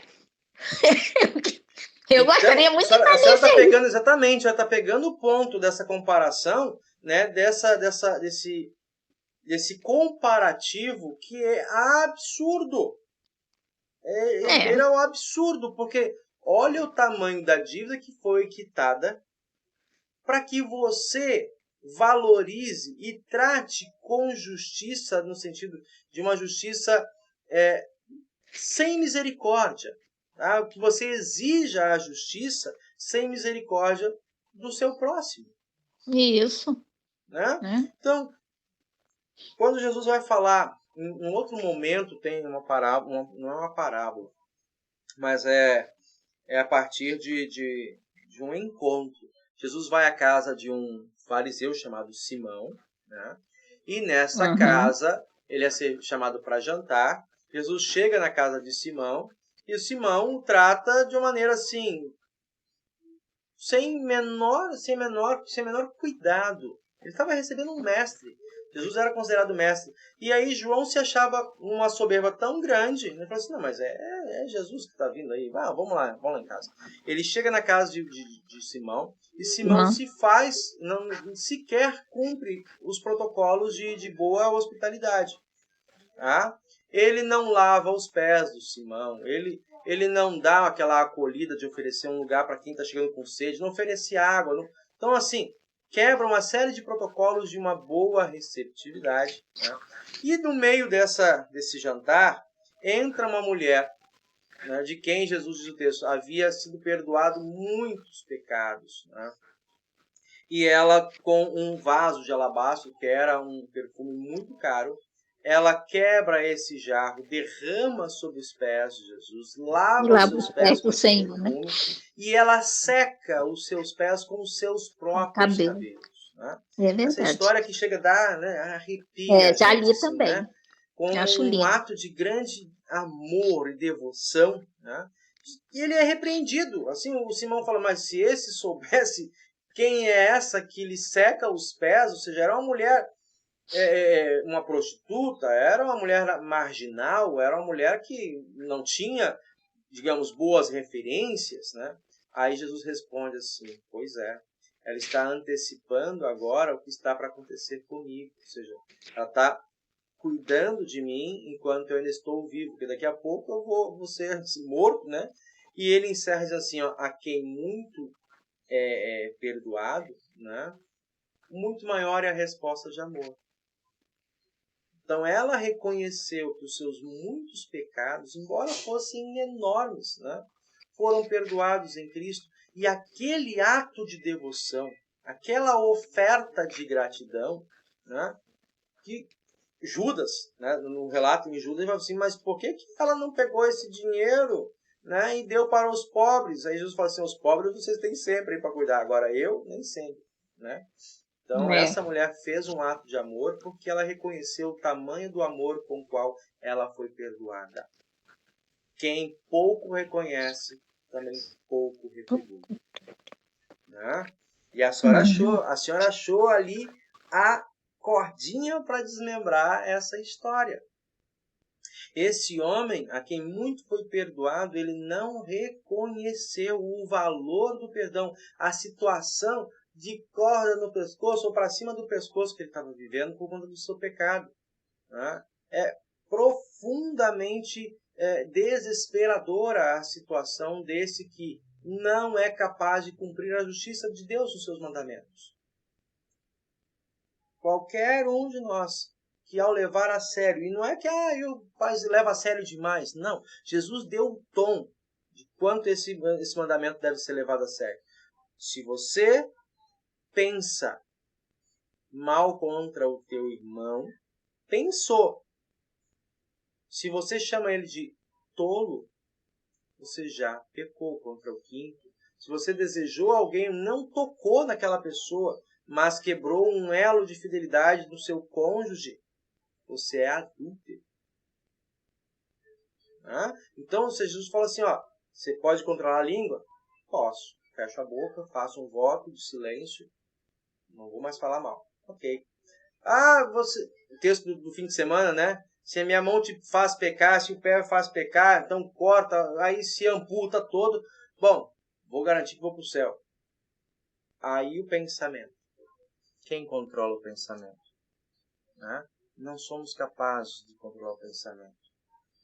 Eu gostaria muito de fazer isso. Ela está pegando exatamente, ela está pegando o ponto dessa comparação, né? Desse comparativo que é absurdo. Ele é um absurdo, porque olha o tamanho da dívida que foi quitada para que você valorize e trate com justiça, no sentido de uma justiça sem misericórdia. Tá? Que você exija a justiça sem misericórdia do seu próximo. Isso, Né? né? Então, quando Jesus vai falar, em outro momento tem uma parábola, não é uma parábola, mas é a partir de um encontro. Jesus vai à casa de um fariseu chamado Simão, né? E nessa casa, ele é chamado para jantar. Jesus chega na casa de Simão, e o Simão o trata de uma maneira assim, sem menor cuidado. Ele estava recebendo um mestre. Jesus era considerado mestre. E aí João se achava numa soberba tão grande. Ele falou assim, não, mas é Jesus que está vindo aí. Vamos lá em casa. Ele chega na casa de Simão. E Simão se faz, não sequer cumpre os protocolos de boa hospitalidade. Tá? Ele não lava os pés do Simão. Ele não dá aquela acolhida de oferecer um lugar para quem está chegando com sede. Não oferece água. Não... Então, assim, quebra uma série de protocolos de uma boa receptividade. Né? E no meio desse jantar, entra uma mulher, né, de quem Jesus, diz o texto, havia sido perdoado muitos pecados. Né? E ela, com um vaso de alabastro, que era um perfume muito caro, ela quebra esse jarro, derrama sobre os pés de Jesus, lava os seus pés com Senhor, perfume, né? e ela seca os seus pés com os seus próprios cabelos. Né? Essa história que chega a dar, né, arrepia. Já li assim, também. Né? Como Acho um lindo. ato de grande amor e devoção. Né? E ele é repreendido. Assim, o Simão fala, mas se esse soubesse quem é essa que lhe seca os pés, ou seja, era uma mulher... uma prostituta, era uma mulher marginal, era uma mulher que não tinha, digamos, boas referências, né? Aí Jesus responde assim, pois é, ela está antecipando agora o que está para acontecer comigo, ou seja, ela está cuidando de mim enquanto eu ainda estou vivo, porque daqui a pouco eu vou ser morto, né? E ele encerra diz assim, ó, a quem muito é perdoado, né? Muito maior é a resposta de amor. Então ela reconheceu que os seus muitos pecados, embora fossem enormes, né, foram perdoados em Cristo. E aquele ato de devoção, aquela oferta de gratidão, né, que Judas, né, no relato em Judas, ele fala assim, mas por que ela não pegou esse dinheiro, né, e deu para os pobres? Aí Jesus fala assim, os pobres vocês têm sempre para cuidar, agora eu nem sempre. Né? Então, essa mulher fez um ato de amor porque ela reconheceu o tamanho do amor com o qual ela foi perdoada. Quem pouco reconhece, também pouco retribui. Né? E a senhora achou ali a cordinha para desmembrar essa história. Esse homem, a quem muito foi perdoado, ele não reconheceu o valor do perdão, a situação de corda no pescoço ou para cima do pescoço que ele estava vivendo por conta do seu pecado. Né? É profundamente desesperadora a situação desse que não é capaz de cumprir a justiça de Deus nos seus mandamentos. Qualquer um de nós que ao levar a sério, e não é que o pai leva a sério demais, não. Jesus deu o tom de quanto esse mandamento deve ser levado a sério. Se você pensa mal contra o teu irmão, pensou. Se você chama ele de tolo, você já pecou contra o quinto. Se você desejou alguém, não tocou naquela pessoa, mas quebrou um elo de fidelidade do seu cônjuge, você é adúltero. Então, Jesus fala assim, ó, você pode controlar a língua? Posso. Fecho a boca, faço um voto de silêncio, não vou mais falar mal. Ok. O texto do fim de semana, né? Se a minha mão te faz pecar, se o pé faz pecar, então corta, aí se amputa todo. Bom, vou garantir que vou para o céu. Aí o pensamento. Quem controla o pensamento? Né? Não somos capazes de controlar o pensamento.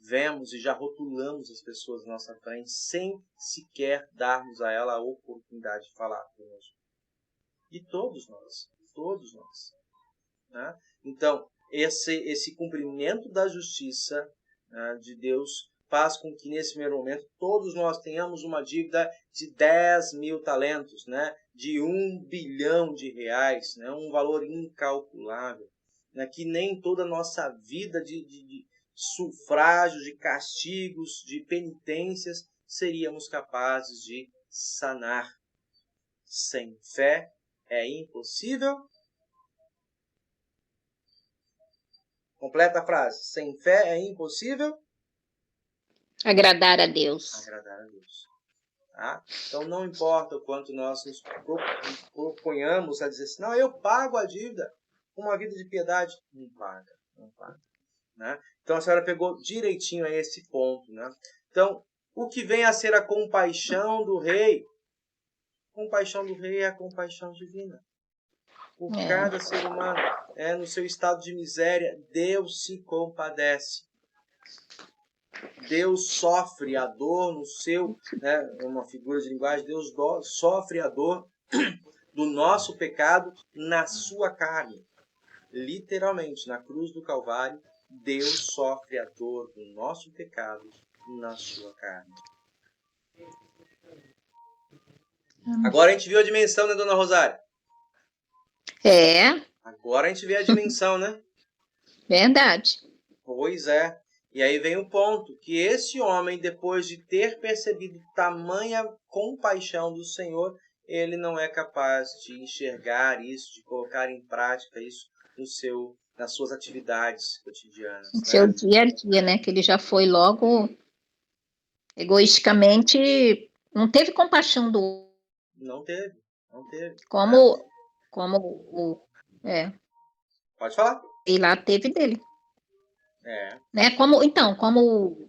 Vemos e já rotulamos as pessoas na nossa frente sem sequer darmos a ela a oportunidade de falar conosco. E todos nós. Né? Então, esse cumprimento da justiça, né, de Deus faz com que nesse primeiro momento todos nós tenhamos uma dívida de 10 mil talentos, né, de 1 bilhão de reais, né, um valor incalculável, né, que nem toda a nossa vida de sufrágios, de castigos, de penitências seríamos capazes de sanar. Sem fé é impossível. Completa a frase. Sem fé é impossível Agradar a Deus. agradar a Deus. Tá? Então não importa o quanto nós nos proponhamos a dizer assim, não, eu pago a dívida com uma vida de piedade. Não paga. Né? Então a senhora pegou direitinho a esse ponto. Né? Então, o que vem a ser a compaixão do rei? A compaixão do rei é a compaixão divina. Por cada ser humano, no seu estado de miséria, Deus se compadece. Deus sofre a dor no seu, né, uma figura de linguagem, Deus sofre a dor do nosso pecado na sua carne. Literalmente, na cruz do Calvário, Deus sofre a dor do nosso pecado na sua carne. Agora a gente viu a dimensão, né, dona Rosária? Agora a gente vê a dimensão, né? Verdade. Pois é. E aí vem o ponto, que esse homem, depois de ter percebido tamanha compaixão do Senhor, ele não é capaz de enxergar isso, de colocar em prática isso nas suas atividades cotidianas. No seu dia a dia, né? Que ele já foi logo egoisticamente, não teve compaixão do outro. Não teve. Como Pode falar. E lá teve dele. Né? Como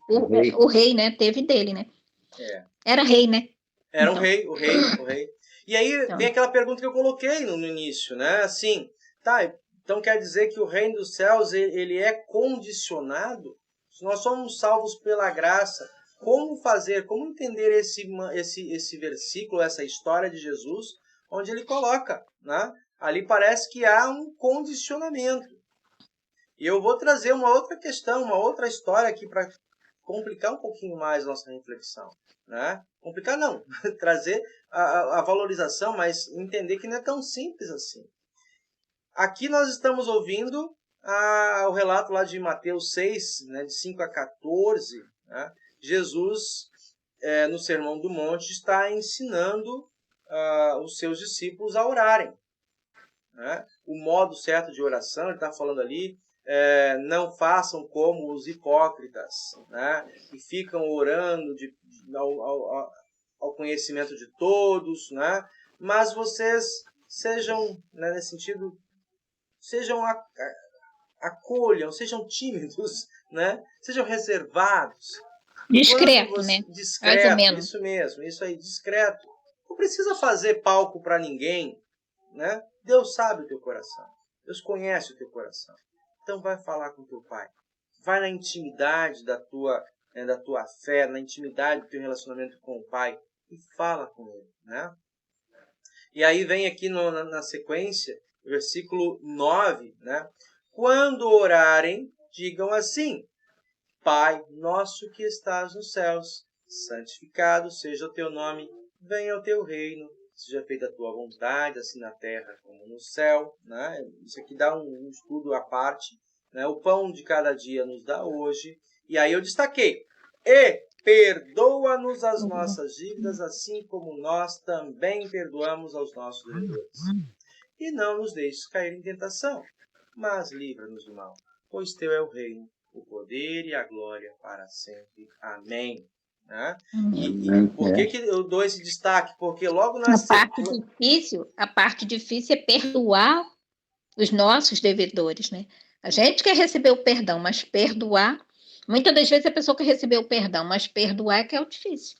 o rei, né? Teve dele, né? Era rei, né? Era então. o rei. E aí vem aquela pergunta que eu coloquei no início, né? Assim, então quer dizer que o reino dos céus, ele é condicionado? Se nós somos salvos pela graça, como entender esse versículo, essa história de Jesus, onde ele coloca, né? Ali parece que há um condicionamento. E eu vou trazer uma outra questão, uma outra história aqui para complicar um pouquinho mais a nossa reflexão. Né? Complicar não, trazer a valorização, mas entender que não é tão simples assim. Aqui nós estamos ouvindo o relato lá de Mateus 6, né, de 5 a 14. Né? Jesus, no Sermão do Monte, está ensinando os seus discípulos a orarem. Né? O modo certo de oração, ele está falando ali, não façam como os hipócritas, né? Que ficam orando ao conhecimento de todos, né? Mas vocês sejam, né, nesse sentido, acolham, sejam tímidos, né? Sejam reservados. Discreto, né? Discreto, mais ou menos. Isso mesmo, isso aí, discreto. Não precisa fazer palco para ninguém, né? Deus sabe o teu coração. Deus conhece o teu coração. Então vai falar com teu pai. Vai na intimidade da tua fé, na intimidade do teu relacionamento com o pai e fala com ele, né? E aí vem aqui na sequência, versículo 9, né? Quando orarem, digam assim: Pai nosso que estás nos céus, santificado seja o teu nome, venha o teu reino, seja feita a tua vontade, assim na terra como no céu. Né? Isso aqui dá um estudo à parte. Né? O pão de cada dia nos dá hoje. E aí eu destaquei: e perdoa-nos as nossas dívidas, assim como nós também perdoamos aos nossos devedores. E não nos deixes cair em tentação, mas livra-nos do mal. Pois teu é o reino, o poder e a glória para sempre. Amém. Né? E por que eu dou esse destaque? Porque logo na a parte difícil é perdoar os nossos devedores, né? A gente quer receber o perdão, mas perdoar, muitas das vezes a pessoa quer receber o perdão, mas perdoar é que é o difícil.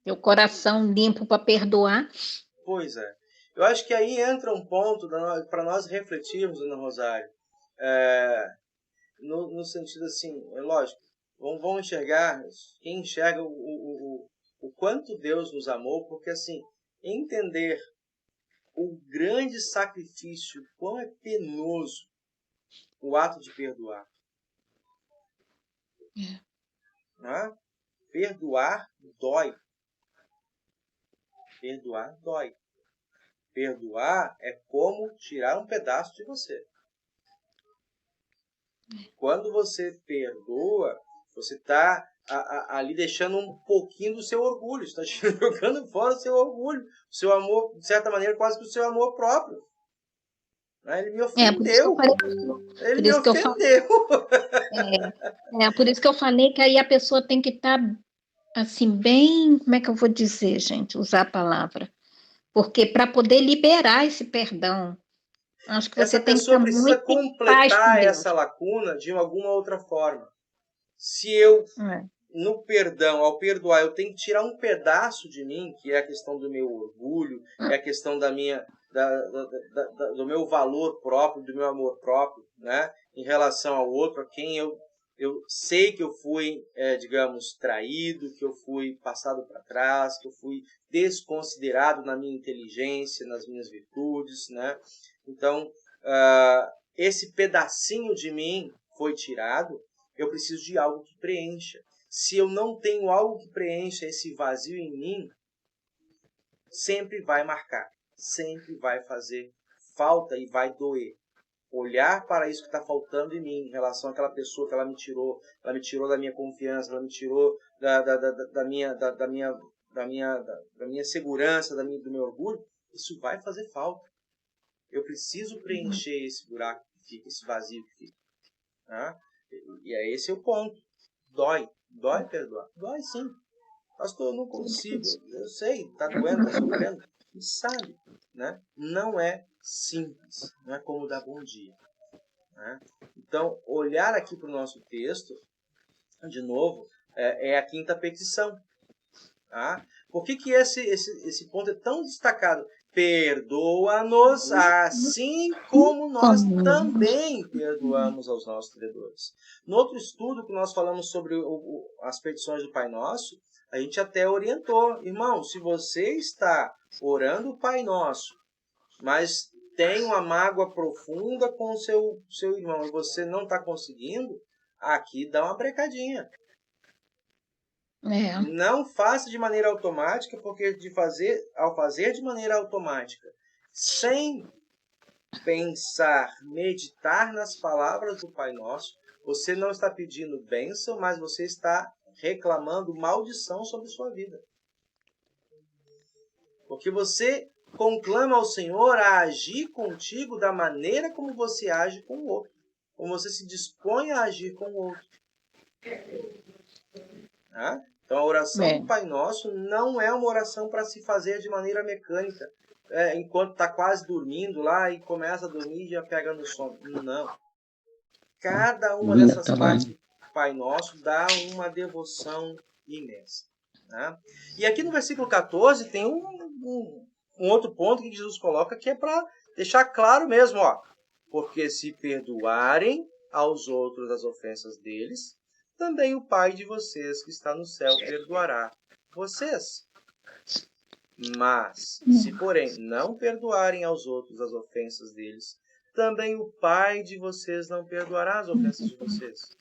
Ter o coração limpo para perdoar. Pois é. Eu acho que aí entra um ponto para nós refletirmos, Ana Rosário, no sentido assim, é lógico, vamos enxergar, quem enxerga o quanto Deus nos amou, porque assim, entender o grande sacrifício, quão é penoso o ato de perdoar. Né? Perdoar dói. Perdoar dói. Perdoar é como tirar um pedaço de você. Quando você perdoa, você está ali deixando um pouquinho do seu orgulho. Está jogando fora o seu orgulho. O seu amor, de certa maneira, quase que o seu amor próprio. Ele me ofendeu. Ele me ofendeu. Por isso que eu falei que aí a pessoa tem que estar, assim, bem... Como é que eu vou dizer, gente? Usar a palavra. Porque para poder liberar esse perdão, acho que você tem que estar muito precisa completar essa lacuna de alguma outra forma. Se eu, no perdão, ao perdoar, eu tenho que tirar um pedaço de mim, que é a questão do meu orgulho, é a questão do meu valor próprio, do meu amor próprio, né? Em relação ao outro, a quem eu sei que eu fui, digamos, traído, que eu fui passado para trás, que eu fui desconsiderado na minha inteligência, nas minhas virtudes, né? Então, esse pedacinho de mim foi tirado, eu preciso de algo que preencha. Se eu não tenho algo que preencha esse vazio em mim, sempre vai marcar, sempre vai fazer falta e vai doer. Olhar para isso que está faltando em mim, em relação àquela pessoa que ela me tirou da minha confiança, ela me tirou da minha segurança, do meu orgulho, isso vai fazer falta. Eu preciso preencher esse buraco que fica, esse vazio que fica. Né? E esse é o ponto. Dói perdoar. Dói sim. Pastor, eu não consigo. Eu sei, está doendo, está sofrendo. Você sabe, né? Não é simples, não é como dar bom dia. Né? Então, olhar aqui para o nosso texto, de novo, é a quinta petição. Tá? Por que esse ponto é tão destacado? Perdoa-nos assim como nós também perdoamos aos nossos devedores. No outro estudo que nós falamos sobre as petições do Pai Nosso, a gente até orientou, irmão, se você está orando o Pai Nosso, mas tem uma mágoa profunda com o seu irmão e você não está conseguindo, aqui dá uma brecadinha. Não faça de maneira automática, porque ao fazer de maneira automática, sem pensar, meditar nas palavras do Pai Nosso, você não está pedindo bênção, mas você está reclamando maldição sobre sua vida. Porque você conclama ao Senhor a agir contigo da maneira como você age com o outro. Como você se dispõe a agir com o outro. Então a oração do Pai Nosso não é uma oração para se fazer de maneira mecânica. Enquanto está quase dormindo lá e começa a dormir e já pega no sono. Não. Cada uma dessas partes do Pai Nosso dá uma devoção imensa. Né? E aqui no versículo 14 tem um outro ponto que Jesus coloca que é para deixar claro mesmo. Porque se perdoarem aos outros as ofensas deles, também o Pai de vocês que está no céu perdoará vocês. Mas, se porém não perdoarem aos outros as ofensas deles, também o Pai de vocês não perdoará as ofensas de vocês.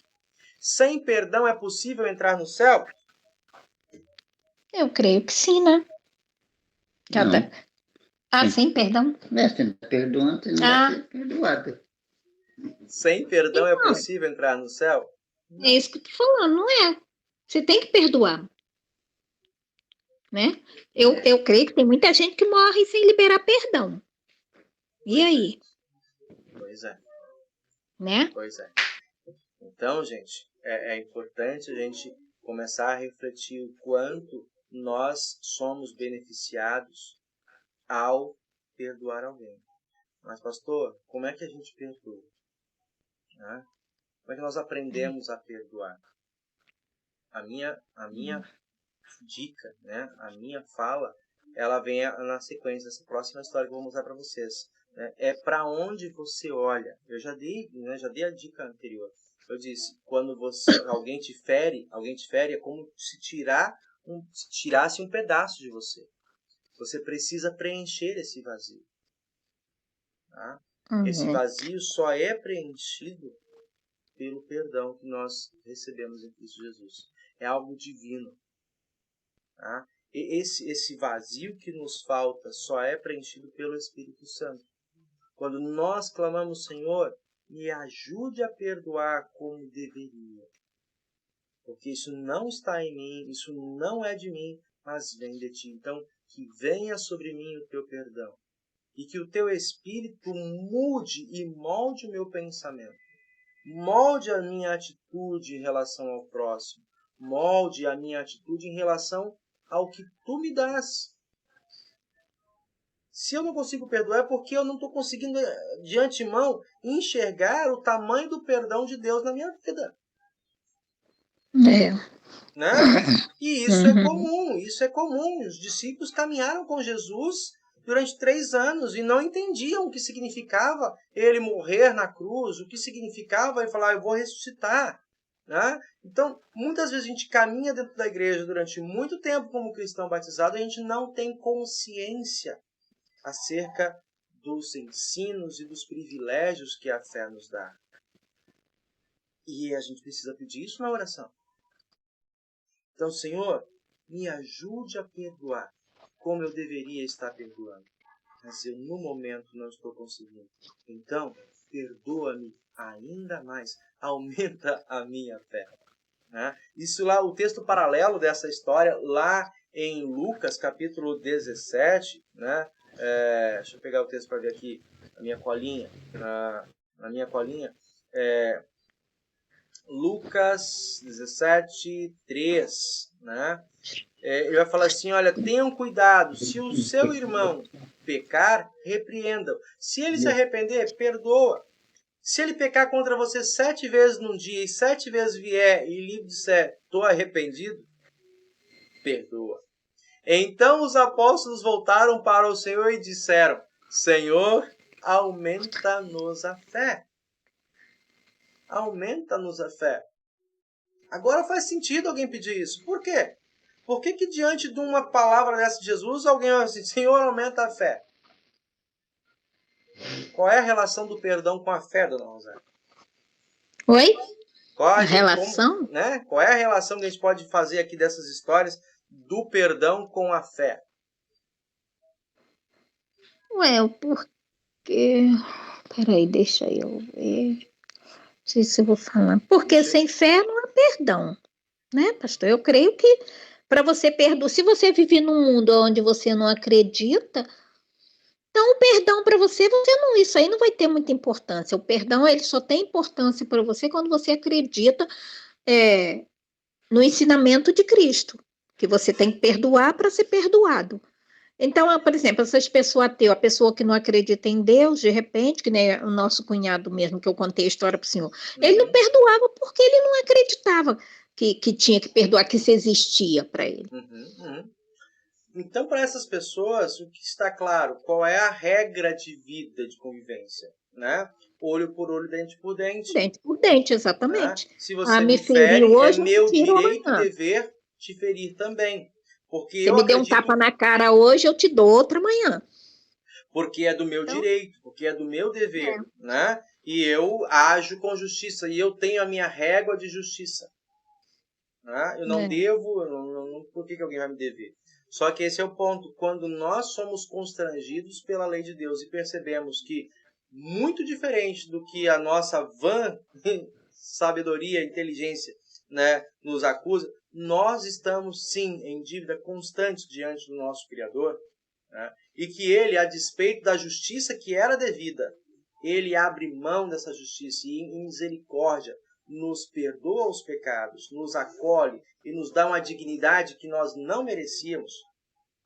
Sem perdão é possível entrar no céu? Eu creio que sim, né? Sem perdão? Sem perdão, você não vai ser perdoado. Sem perdão é possível entrar no céu? É isso que eu estou falando, não é? Você tem que perdoar. Né? Eu creio que tem muita gente que morre sem liberar perdão. E aí? Pois é. Né? Pois é. Então, gente, é importante a gente começar a refletir o quanto nós somos beneficiados ao perdoar alguém. Mas, pastor, como é que a gente perdoa? Né? Como é que nós aprendemos a perdoar? A minha dica, né? A minha fala, ela vem na sequência dessa próxima história que eu vou mostrar para vocês. Né? É para onde você olha. Eu já dei a dica anterior. Eu disse, quando alguém te fere, é como se tirasse um pedaço de você. Você precisa preencher esse vazio. Tá? Esse Uhum. vazio só é preenchido pelo perdão que nós recebemos em Cristo Jesus. É algo divino. Tá? E esse vazio que nos falta só é preenchido pelo Espírito Santo. Quando nós clamamos, Senhor, me ajude a perdoar como deveria. Porque isso não está em mim, isso não é de mim, mas vem de ti. Então, que venha sobre mim o teu perdão. E que o teu Espírito mude e molde o meu pensamento. Molde a minha atitude em relação ao próximo. Molde a minha atitude em relação ao que tu me dás. Se eu não consigo perdoar é porque eu não estou conseguindo, de antemão, enxergar o tamanho do perdão de Deus na minha vida. É. Né? E isso é comum. Os discípulos caminharam com Jesus durante 3 anos e não entendiam o que significava ele morrer na cruz, o que significava ele falar, eu vou ressuscitar. Né? Então, muitas vezes a gente caminha dentro da igreja durante muito tempo como cristão batizado e a gente não tem consciência acerca dos ensinos e dos privilégios que a fé nos dá. E a gente precisa pedir isso na oração. Então, Senhor, me ajude a perdoar como eu deveria estar perdoando. Mas eu, no momento, não estou conseguindo. Então, perdoa-me ainda mais. Aumenta a minha fé. Né? Isso lá, o texto paralelo dessa história, lá em Lucas, capítulo 17, né? Deixa eu pegar o texto para ver aqui, na minha colinha. Na minha colinha. Lucas 17, 3, né? Ele vai falar assim, olha, tenham cuidado, se o seu irmão pecar, repreenda-o. Se ele se arrepender, perdoa. Se ele pecar contra você 7 vezes num dia e 7 vezes vier e lhe disser, estou arrependido, perdoa. Então os apóstolos voltaram para o Senhor e disseram, Senhor, aumenta-nos a fé. Aumenta-nos a fé. Agora faz sentido alguém pedir isso. Por quê? Por que diante de uma palavra dessa de Jesus, alguém vai assim, Senhor, aumenta a fé? Qual é a relação do perdão com a fé, dona Rosário? Oi? Qual a relação? Né? Qual é a relação que a gente pode fazer aqui dessas histórias do perdão com a fé? Ué, porque... Peraí, deixa eu ver. Não sei se eu vou falar. Porque sem fé não há perdão, né, pastor? Eu creio que para você perdoar, se você vive num mundo onde você não acredita, então o perdão para você não, isso aí não vai ter muita importância. O perdão ele só tem importância para você quando você acredita no ensinamento de Cristo, que você tem que perdoar para ser perdoado. Então, por exemplo, essas pessoas ateu, a pessoa que não acredita em Deus, de repente, que nem o nosso cunhado mesmo, que eu contei a história para o senhor, ele não perdoava porque ele não acreditava que tinha que perdoar, que isso existia para ele. Então, para essas pessoas, o que está claro? Qual é a regra de vida, de convivência? Né? Olho por olho, dente por dente. Dente por dente, exatamente. Né? Se você me me fere, hoje, é meu direito e dever te ferir também. Porque você me deu um tapa na cara hoje, eu te dou outra amanhã. Porque é do meu direito, porque é do meu dever. Né? E eu ajo com justiça, e eu tenho a minha régua de justiça. Né? Eu não devo, por que alguém vai me dever? Só que esse é o ponto. Quando nós somos constrangidos pela lei de Deus e percebemos que, muito diferente do que a nossa vã sabedoria, inteligência, né, nos acusa, nós estamos, sim, em dívida constante diante do nosso Criador, né, e que Ele, a despeito da justiça que era devida, Ele abre mão dessa justiça e, em misericórdia, nos perdoa os pecados, nos acolhe e nos dá uma dignidade que nós não merecíamos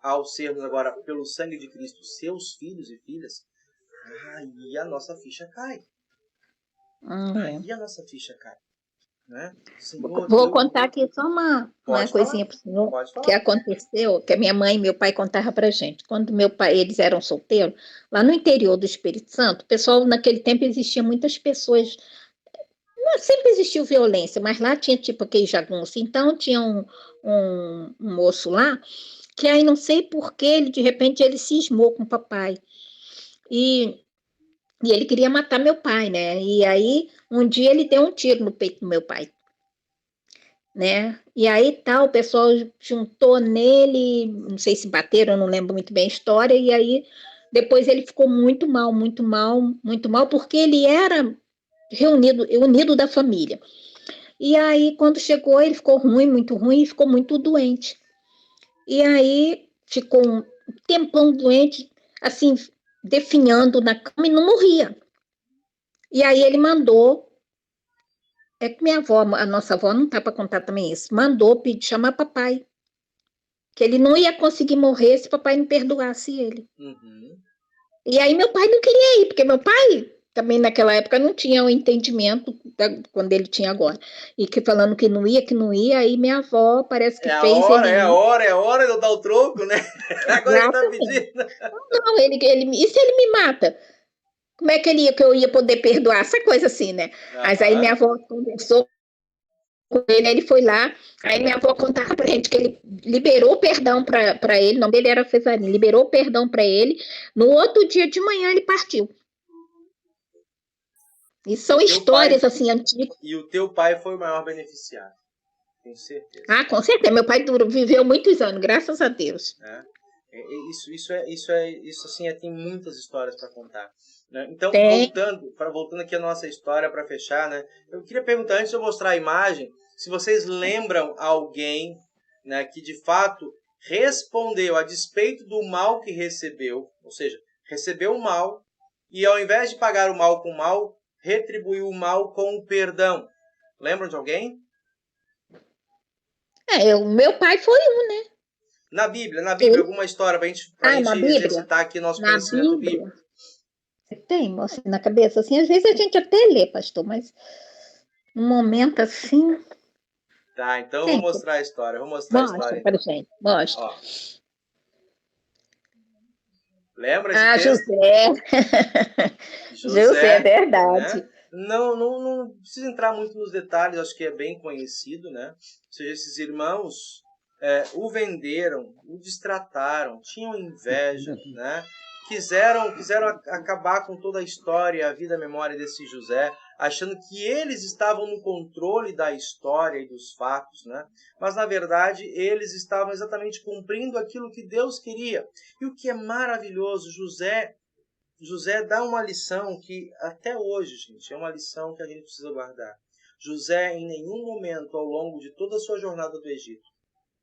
ao sermos agora, pelo sangue de Cristo, seus filhos e filhas. Aí a nossa ficha cai. Aí a nossa ficha cai. Né? Senhor, vou contar aqui só uma coisinha para o senhor que aconteceu, que a minha mãe e meu pai contavam para a gente. Quando meu pai, eles eram solteiros, lá no interior do Espírito Santo, o pessoal, naquele tempo, existia muitas pessoas. Sempre existiu violência, mas lá tinha tipo aquele jagunço. Então tinha um moço lá que aí não sei por que ele de repente ele cismou com o papai. E E ele queria matar meu pai, né? E aí, um dia ele deu um tiro no peito do meu pai, né? E aí tal, o pessoal juntou nele, não sei se bateram, eu não lembro muito bem a história, e aí depois ele ficou muito mal, muito mal, muito mal, porque ele era unido da família. E aí, quando chegou, ele ficou ruim, muito ruim, e ficou muito doente. E aí ficou um tempão doente, assim, definhando na cama e não morria. E aí ele mandou, é que minha avó, a nossa avó não tá para contar também isso, mandou pedir, chamar papai, que ele não ia conseguir morrer se papai não perdoasse ele. Uhum. E aí meu pai não queria ir, porque meu pai também naquela época não tinha o entendimento quando ele tinha agora. E que falando que não ia, aí minha avó parece que É a fez hora, ele é a ir. hora, é a hora de eu dar o troco, né? Agora ele tá Exatamente. pedindo. Não, e se ele me mata? Como é que eu ia poder perdoar? Essa coisa assim, né? Mas aí minha Aham. avó conversou com ele, aí ele foi lá, aí minha avó contava pra gente que ele liberou perdão para ele, o nome dele era Cesarino, liberou perdão para ele, no outro dia de manhã ele partiu. E E são o teu pai, histórias assim antigas. e o teu pai foi o maior beneficiário, tenho certeza. Ah, com certeza, meu pai viveu muitos anos, graças a Deus. Né? Isso assim, tem muitas histórias para contar. Né? Então, Tem. voltando aqui a nossa história para fechar, né? Eu queria perguntar, antes de eu mostrar a imagem, se vocês lembram alguém, né, que de fato respondeu a despeito do mal que recebeu, ou seja, recebeu o mal e ao invés de pagar o mal com o mal, retribuiu o mal com o perdão. Lembram de alguém? Meu pai foi um, né? Na Bíblia, Ele, alguma história para a na gente Bíblia? exercitar aqui nosso Na conhecimento Bíblia. bíblico. Você tem, assim, na cabeça, assim, às vezes a gente até lê, pastor, mas num momento assim, Tá, então eu vou tem. mostrar a história. Eu vou mostrar a Mostra história para então. gente, mostra. Ó, lembra esse Ah, texto? José. José, é José, né? verdade. Não precisa entrar muito nos detalhes, acho que é bem conhecido, né? Ou seja, esses irmãos o venderam, o destrataram, tinham inveja, né? Quiseram acabar com toda a história, a vida, a memória desse José, achando que eles estavam no controle da história e dos fatos, né? Mas na verdade eles estavam exatamente cumprindo aquilo que Deus queria. E o que é maravilhoso, José dá uma lição que até hoje, gente, é uma lição que a gente precisa guardar. José em nenhum momento ao longo de toda a sua jornada do Egito,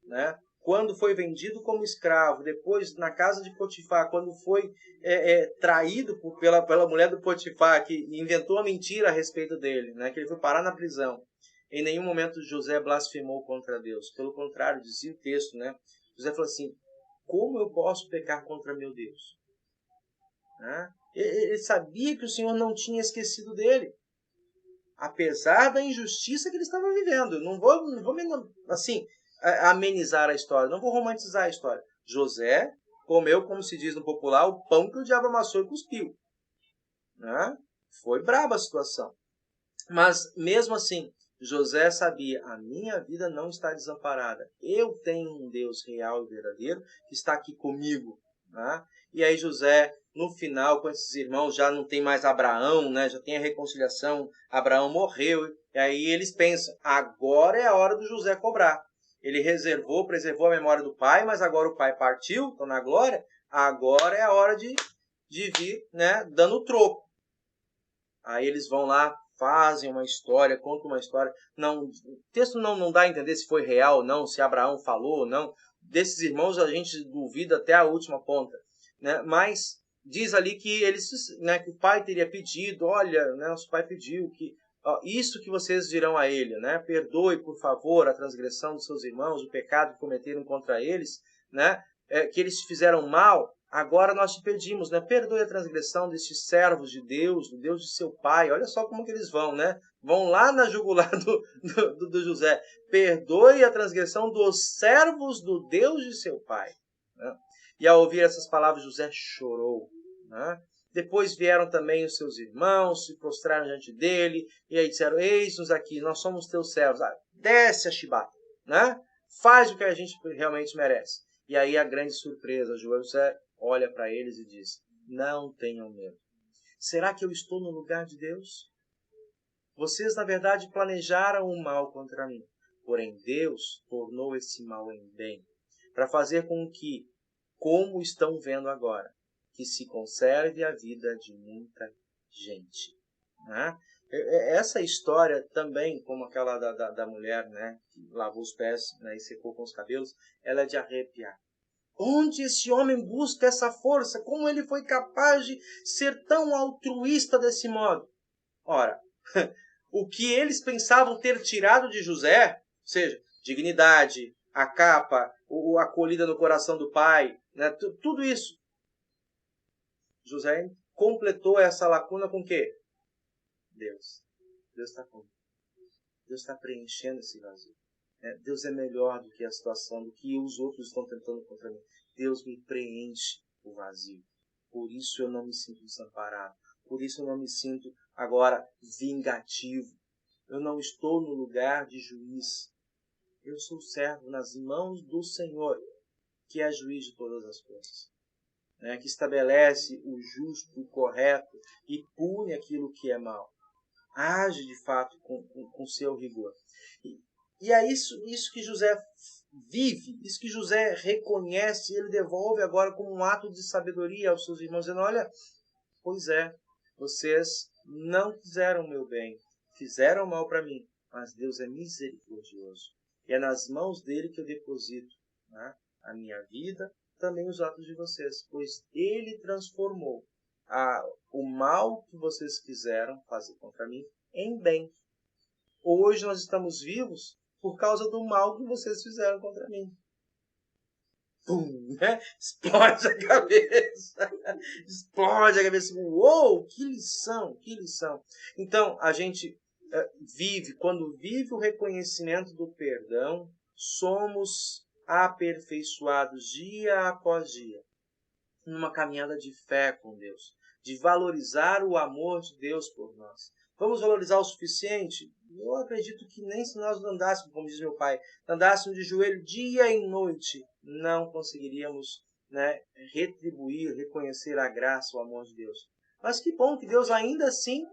né? Quando foi vendido como escravo, depois na casa de Potifar, quando foi traído pela mulher do Potifar, que inventou uma mentira a respeito dele, né? Que ele foi parar na prisão. Em nenhum momento José blasfemou contra Deus. Pelo contrário, dizia o texto, né? José falou assim: como eu posso pecar contra meu Deus? Né? Ele sabia que o Senhor não tinha esquecido dele, apesar da injustiça que ele estava vivendo. Não vou assim amenizar a história, não vou romantizar a história. José comeu, como se diz no popular, o pão que o diabo amassou e cuspiu. Né? Foi braba a situação. Mas, mesmo assim, José sabia, a minha vida não está desamparada. Eu tenho um Deus real e verdadeiro que está aqui comigo. Né? E aí José, no final, com esses irmãos, já não tem mais Abraão, né? Já tem a reconciliação, Abraão morreu. E aí eles pensam, agora é a hora do José cobrar. Ele preservou a memória do pai, mas agora o pai partiu, está na glória. Agora é a hora de vir, né, dando o troco. Aí eles vão lá, fazem uma história, contam uma história. Não, o texto não dá a entender se foi real ou não, se Abraão falou ou não. Desses irmãos a gente duvida até a última ponta. Né? Mas diz ali que que o pai teria pedido, olha, né, nosso pai pediu que isso que vocês dirão a ele, né? Perdoe, por favor, a transgressão dos seus irmãos, o pecado que cometeram contra eles, né? Que eles te fizeram mal. Agora nós te pedimos, né? Perdoe a transgressão destes servos de Deus, do Deus de seu pai. Olha só como que eles vão, né? Vão lá na jugular do José. Perdoe a transgressão dos servos do Deus de seu pai. Né? E ao ouvir essas palavras, José chorou. Né? Depois vieram também os seus irmãos, se prostraram diante dele, e aí disseram, eis-nos aqui, nós somos teus servos. Desce a chibata, né? Faz o que a gente realmente merece. E aí a grande surpresa, José olha para eles e diz, não tenham medo. Será que eu estou no lugar de Deus? Vocês, na verdade, planejaram o mal contra mim. Porém, Deus tornou esse mal em bem, para fazer com que, como estão vendo agora, que se conserve a vida de muita gente. Né? Essa história também, como aquela da mulher, né, que lavou os pés, né, e secou com os cabelos, ela é de arrepiar. Onde esse homem busca essa força? Como ele foi capaz de ser tão altruísta desse modo? Ora, o que eles pensavam ter tirado de José, ou seja, dignidade, a capa, a acolhida no coração do pai, né, tudo isso, José completou essa lacuna com o quê? Deus. Deus está com. Deus está preenchendo esse vazio. Deus é melhor do que a situação, do que os outros estão tentando contra mim. Deus me preenche o vazio. Por isso eu não me sinto desamparado. Por isso eu não me sinto agora vingativo. Eu não estou no lugar de juiz. Eu sou servo nas mãos do Senhor, que é juiz de todas as coisas. Que estabelece o justo, o correto e pune aquilo que é mal. Age de fato com seu rigor. E é isso que José vive, isso que José reconhece, ele devolve agora como um ato de sabedoria aos seus irmãos, dizendo, olha, pois é, vocês não quiseram o meu bem, fizeram mal para mim, mas Deus é misericordioso. E é nas mãos dele que eu deposito, né, a minha vida, também os atos de vocês, pois ele transformou o mal que vocês quiseram fazer contra mim em bem. Hoje nós estamos vivos por causa do mal que vocês fizeram contra mim. Pum, né? Explode a cabeça. Explode a cabeça. Uou, que lição, que lição. Então, a gente quando vive o reconhecimento do perdão, somos aperfeiçoados dia após dia, numa caminhada de fé com Deus, de valorizar o amor de Deus por nós. Vamos valorizar o suficiente? Eu acredito que nem se nós andássemos, como diz meu pai, andássemos de joelho dia e noite, não conseguiríamos, né, retribuir, reconhecer a graça, o amor de Deus. Mas que bom que Deus ainda assim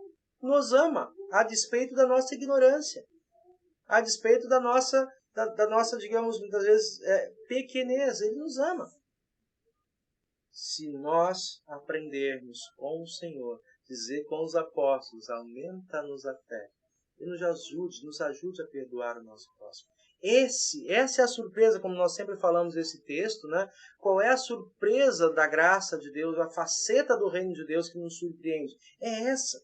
nos ama, a despeito da nossa ignorância, a despeito da nossa, digamos, muitas vezes, pequenez. Ele nos ama. Se nós aprendermos com o Senhor, dizer com os apóstolos, aumenta-nos a fé, e nos ajude a perdoar o nosso próximo. Essa é a surpresa, como nós sempre falamos desse texto, né? Qual é a surpresa da graça de Deus, a faceta do reino de Deus que nos surpreende? É essa,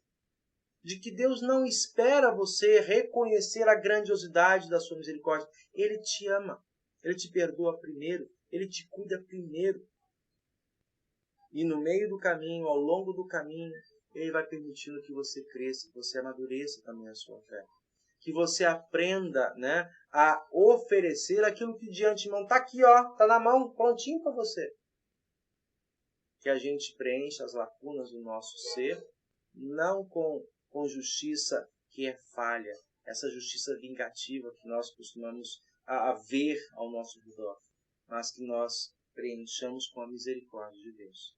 de que Deus não espera você reconhecer a grandiosidade da sua misericórdia. Ele te ama, Ele te perdoa primeiro, Ele te cuida primeiro. E no meio do caminho, ao longo do caminho, Ele vai permitindo que você cresça, que você amadureça também a sua fé. Que você aprenda, né, a oferecer aquilo que de antemão está aqui, está na mão, prontinho para você. Que a gente preencha as lacunas do nosso ser, não com justiça que é falha, essa justiça vingativa que nós costumamos ver ao nosso redor, mas que nós preenchamos com a misericórdia de Deus.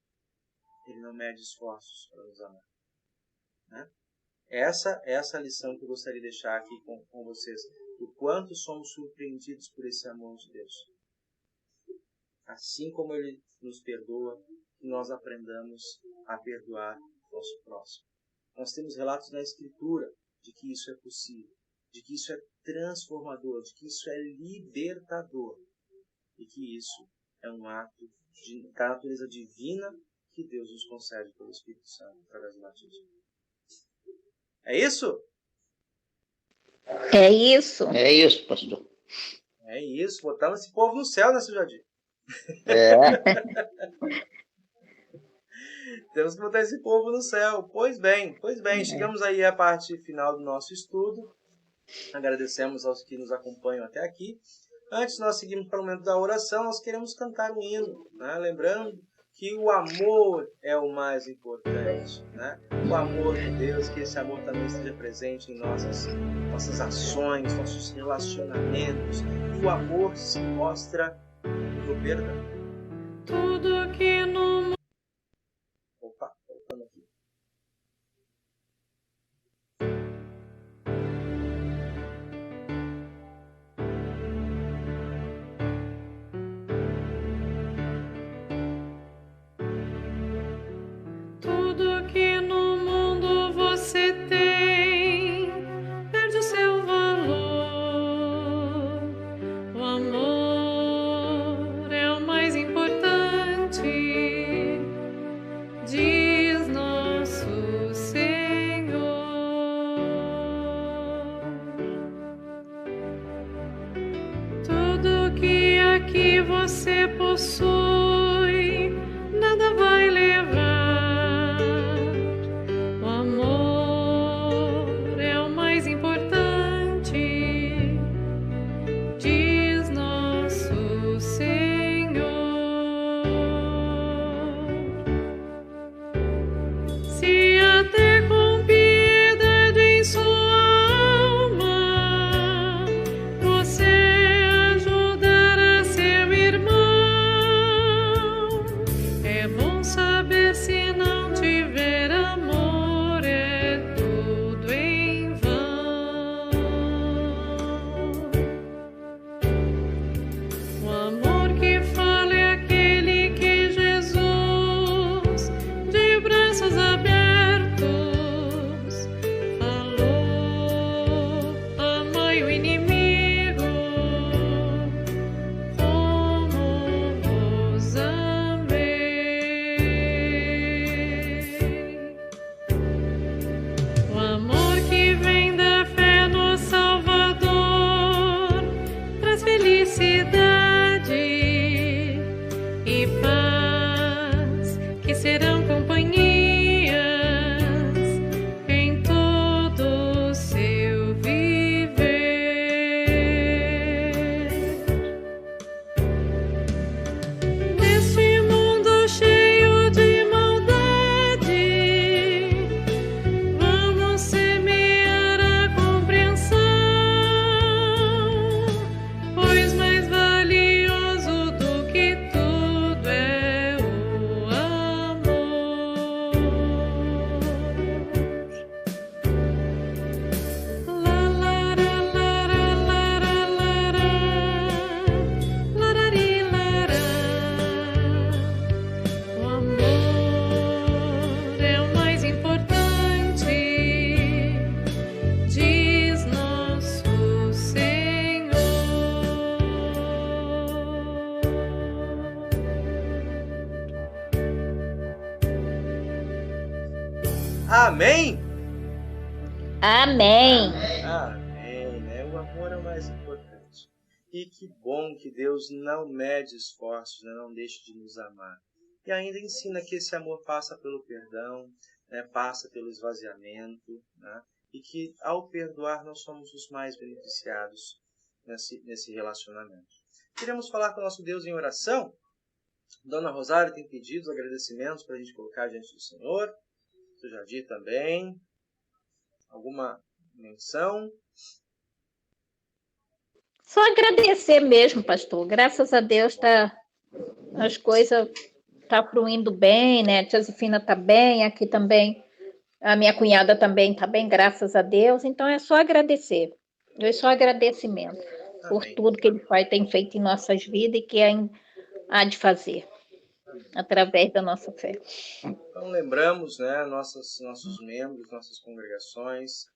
Ele não mede esforços para nos amar. Né? Essa é a lição que eu gostaria de deixar aqui com vocês. O quanto somos surpreendidos por esse amor de Deus. Assim como Ele nos perdoa, que nós aprendamos a perdoar o nosso próximo. Nós temos relatos na Escritura de que isso é possível, de que isso é transformador, de que isso é libertador. E que isso é um ato da natureza divina que Deus nos concede pelo Espírito Santo através do batismo. É isso? É isso. É isso, pastor. É isso. Botamos esse povo no céu, né, seu Jardim? Temos que botar esse povo no céu. Pois bem. Chegamos aí à parte final do nosso estudo. Agradecemos aos que nos acompanham até aqui. Antes de nós seguirmos para o momento da oração, nós queremos cantar um hino, né? Lembrando que o amor é o mais importante, né? O amor de Deus, que esse amor também esteja presente em nossas ações, nossos relacionamentos. E o amor se mostra no perdão. Tudo que no Opa, voltando aqui. você possui, nada vai levar. O amor é o mais importante, diz nosso Senhor. Se até com piedade em sua alma você ajudar a seu irmão, é bom saber, se não tiver amor, é tudo em vão. O amor que fala é aquele que Jesus, de braços abertos, falou: amai o inimigo como vos amei. O amor que vem da fé no Salvador traz felicidade e paz, que serão companhias em todo o seu viver. Neste mundo cheio de maldade, vamos semear a compreensão, pois mais valioso do que tudo é o amor. Larari, lará. O amor é o mais importante, diz nosso Senhor. Amém? Amém. Amém, né? O amor é o mais importante. E que bom que Deus não mede esforços, né? Não deixa de nos amar. E ainda ensina que esse amor passa pelo perdão, né? Passa pelo esvaziamento, né? E que ao perdoar nós somos os mais beneficiados nesse relacionamento. Queremos falar com o nosso Deus em oração. Dona Rosário tem pedidos, agradecimentos para a gente colocar diante do Senhor. O Jadir também. Alguma menção? Só agradecer mesmo, pastor. Graças a Deus as coisas tá fluindo bem, né? A tia Zefina tá bem, aqui também. A minha cunhada também tá bem, graças a Deus. Então é só agradecer. É só agradecimento por Amém. tudo que ele tem feito em nossas vidas e que ainda há de fazer através da nossa fé. Então lembramos, né, nossos membros, nossas congregações,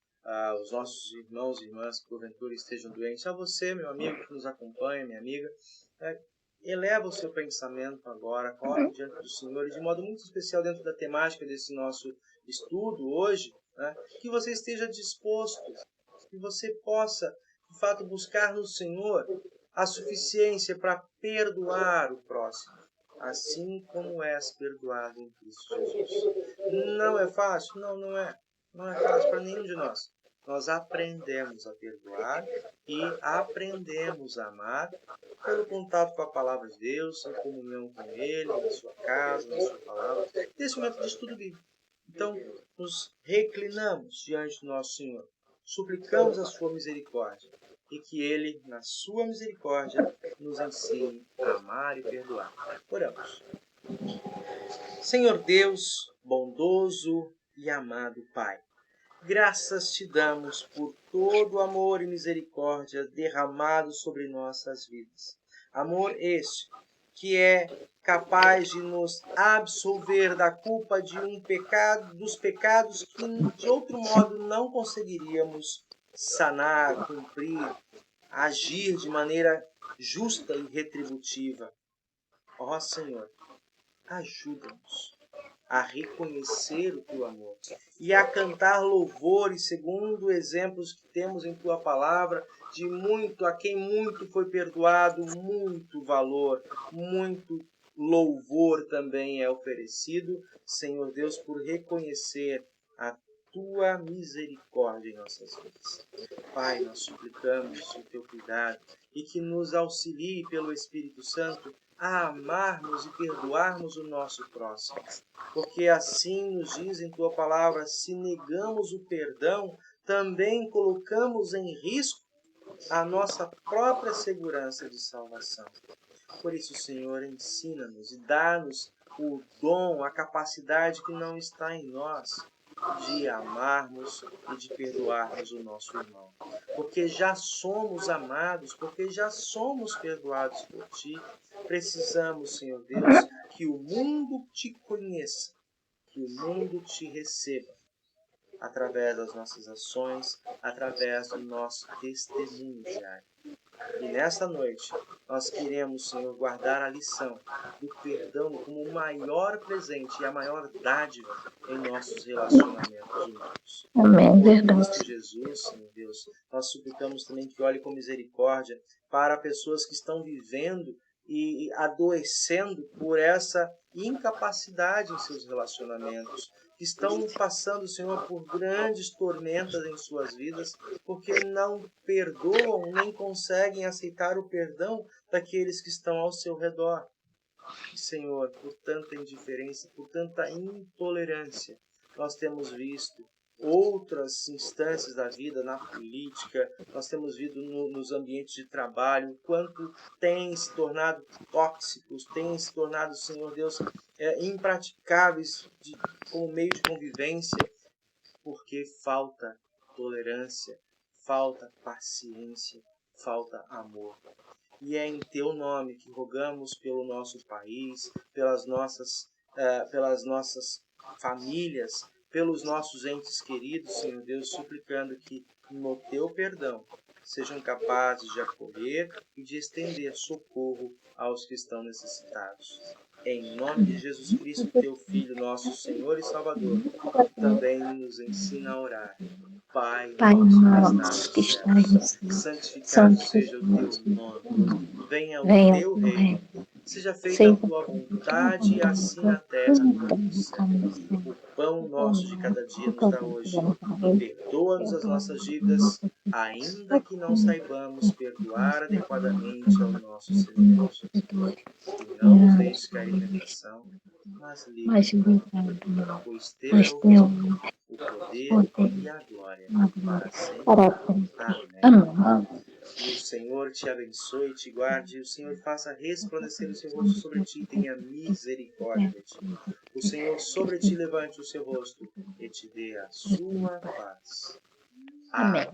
os nossos irmãos e irmãs que porventura estejam doentes. A você, meu amigo que nos acompanha, minha amiga, eleva o seu pensamento agora, coloque diante do Senhor, e de modo muito especial dentro da temática desse nosso estudo hoje, né, que você esteja disposto, que você possa, de fato, buscar no Senhor a suficiência para perdoar o próximo, assim como és perdoado em Cristo Jesus. Não é fácil? Não, não é. Não é fácil para nenhum de nós. Nós aprendemos a perdoar e aprendemos a amar pelo contato com a palavra de Deus, em comunhão com Ele, na sua casa, na sua palavra, nesse momento de estudo bíblico. Então, nos reclinamos diante do nosso Senhor, suplicamos a sua misericórdia e que Ele, na sua misericórdia, nos ensine a amar e perdoar. Oramos. Senhor Deus, bondoso e amado Pai, graças te damos por todo o amor e misericórdia derramado sobre nossas vidas. Amor este que é capaz de nos absolver da culpa de dos pecados que de outro modo não conseguiríamos sanar, cumprir, agir de maneira justa e retributiva. Ó Senhor, ajuda-nos a reconhecer o teu amor e a cantar louvores segundo exemplos que temos em tua palavra, de muito, a quem muito foi perdoado, muito valor, muito louvor também é oferecido, Senhor Deus, por reconhecer a tua misericórdia em nossas vidas. Pai, nós suplicamos o teu cuidado e que nos auxilie pelo Espírito Santo a amarmos e perdoarmos o nosso próximo. Porque assim nos diz em tua palavra, se negamos o perdão, também colocamos em risco a nossa própria segurança de salvação. Por isso, Senhor, ensina-nos e dá-nos o dom, a capacidade que não está em nós, de amarmos e de perdoarmos o nosso irmão. Porque já somos amados, porque já somos perdoados por Ti, precisamos, Senhor Deus, que o mundo Te conheça, que o mundo Te receba, através das nossas ações, através do nosso testemunho diário. E nesta noite, nós queremos, Senhor, guardar a lição do perdão como o maior presente e a maior dádiva em nossos relacionamentos humanos. Amém, Por verdade. Cristo Jesus, Senhor Deus, nós suplicamos também que olhe com misericórdia para pessoas que estão vivendo e adoecendo por essa incapacidade em seus relacionamentos, que estão passando, Senhor, por grandes tormentas em suas vidas, porque não perdoam nem conseguem aceitar o perdão daqueles que estão ao seu redor. E, Senhor, por tanta indiferença, por tanta intolerância, nós temos visto outras instâncias da vida, na política, nós temos visto nos ambientes de trabalho, quanto têm se tornado tóxicos, têm se tornado, Senhor Deus, impraticáveis como meio de convivência, porque falta tolerância, falta paciência, falta amor. E é em Teu nome que rogamos pelo nosso país, pelas nossas famílias, pelos nossos entes queridos, Senhor Deus, suplicando que no Teu perdão sejam capazes de acolher e de estender socorro aos que estão necessitados. Em nome de Jesus Cristo, Teu Filho, nosso Senhor e Salvador, que também nos ensina a orar. Pai nosso que estás nos céus, santificado seja o Teu nome. Venha o Teu reino. Seja feita a Tua vontade, assim na terra como no céu. O pão nosso de cada dia nos dá hoje. Perdoa-nos as nossas dívidas, ainda que não saibamos perdoar adequadamente ao nosso semelhante. E não nos deixes cair em tentação, mas livre-nos do mal. Pois Teu é o poder e a glória para sempre. Amém. E o Senhor te abençoe e te guarde, e o Senhor faça resplandecer o seu rosto sobre ti e tenha misericórdia de ti. O Senhor sobre ti levante o seu rosto e te dê a sua paz. Amém.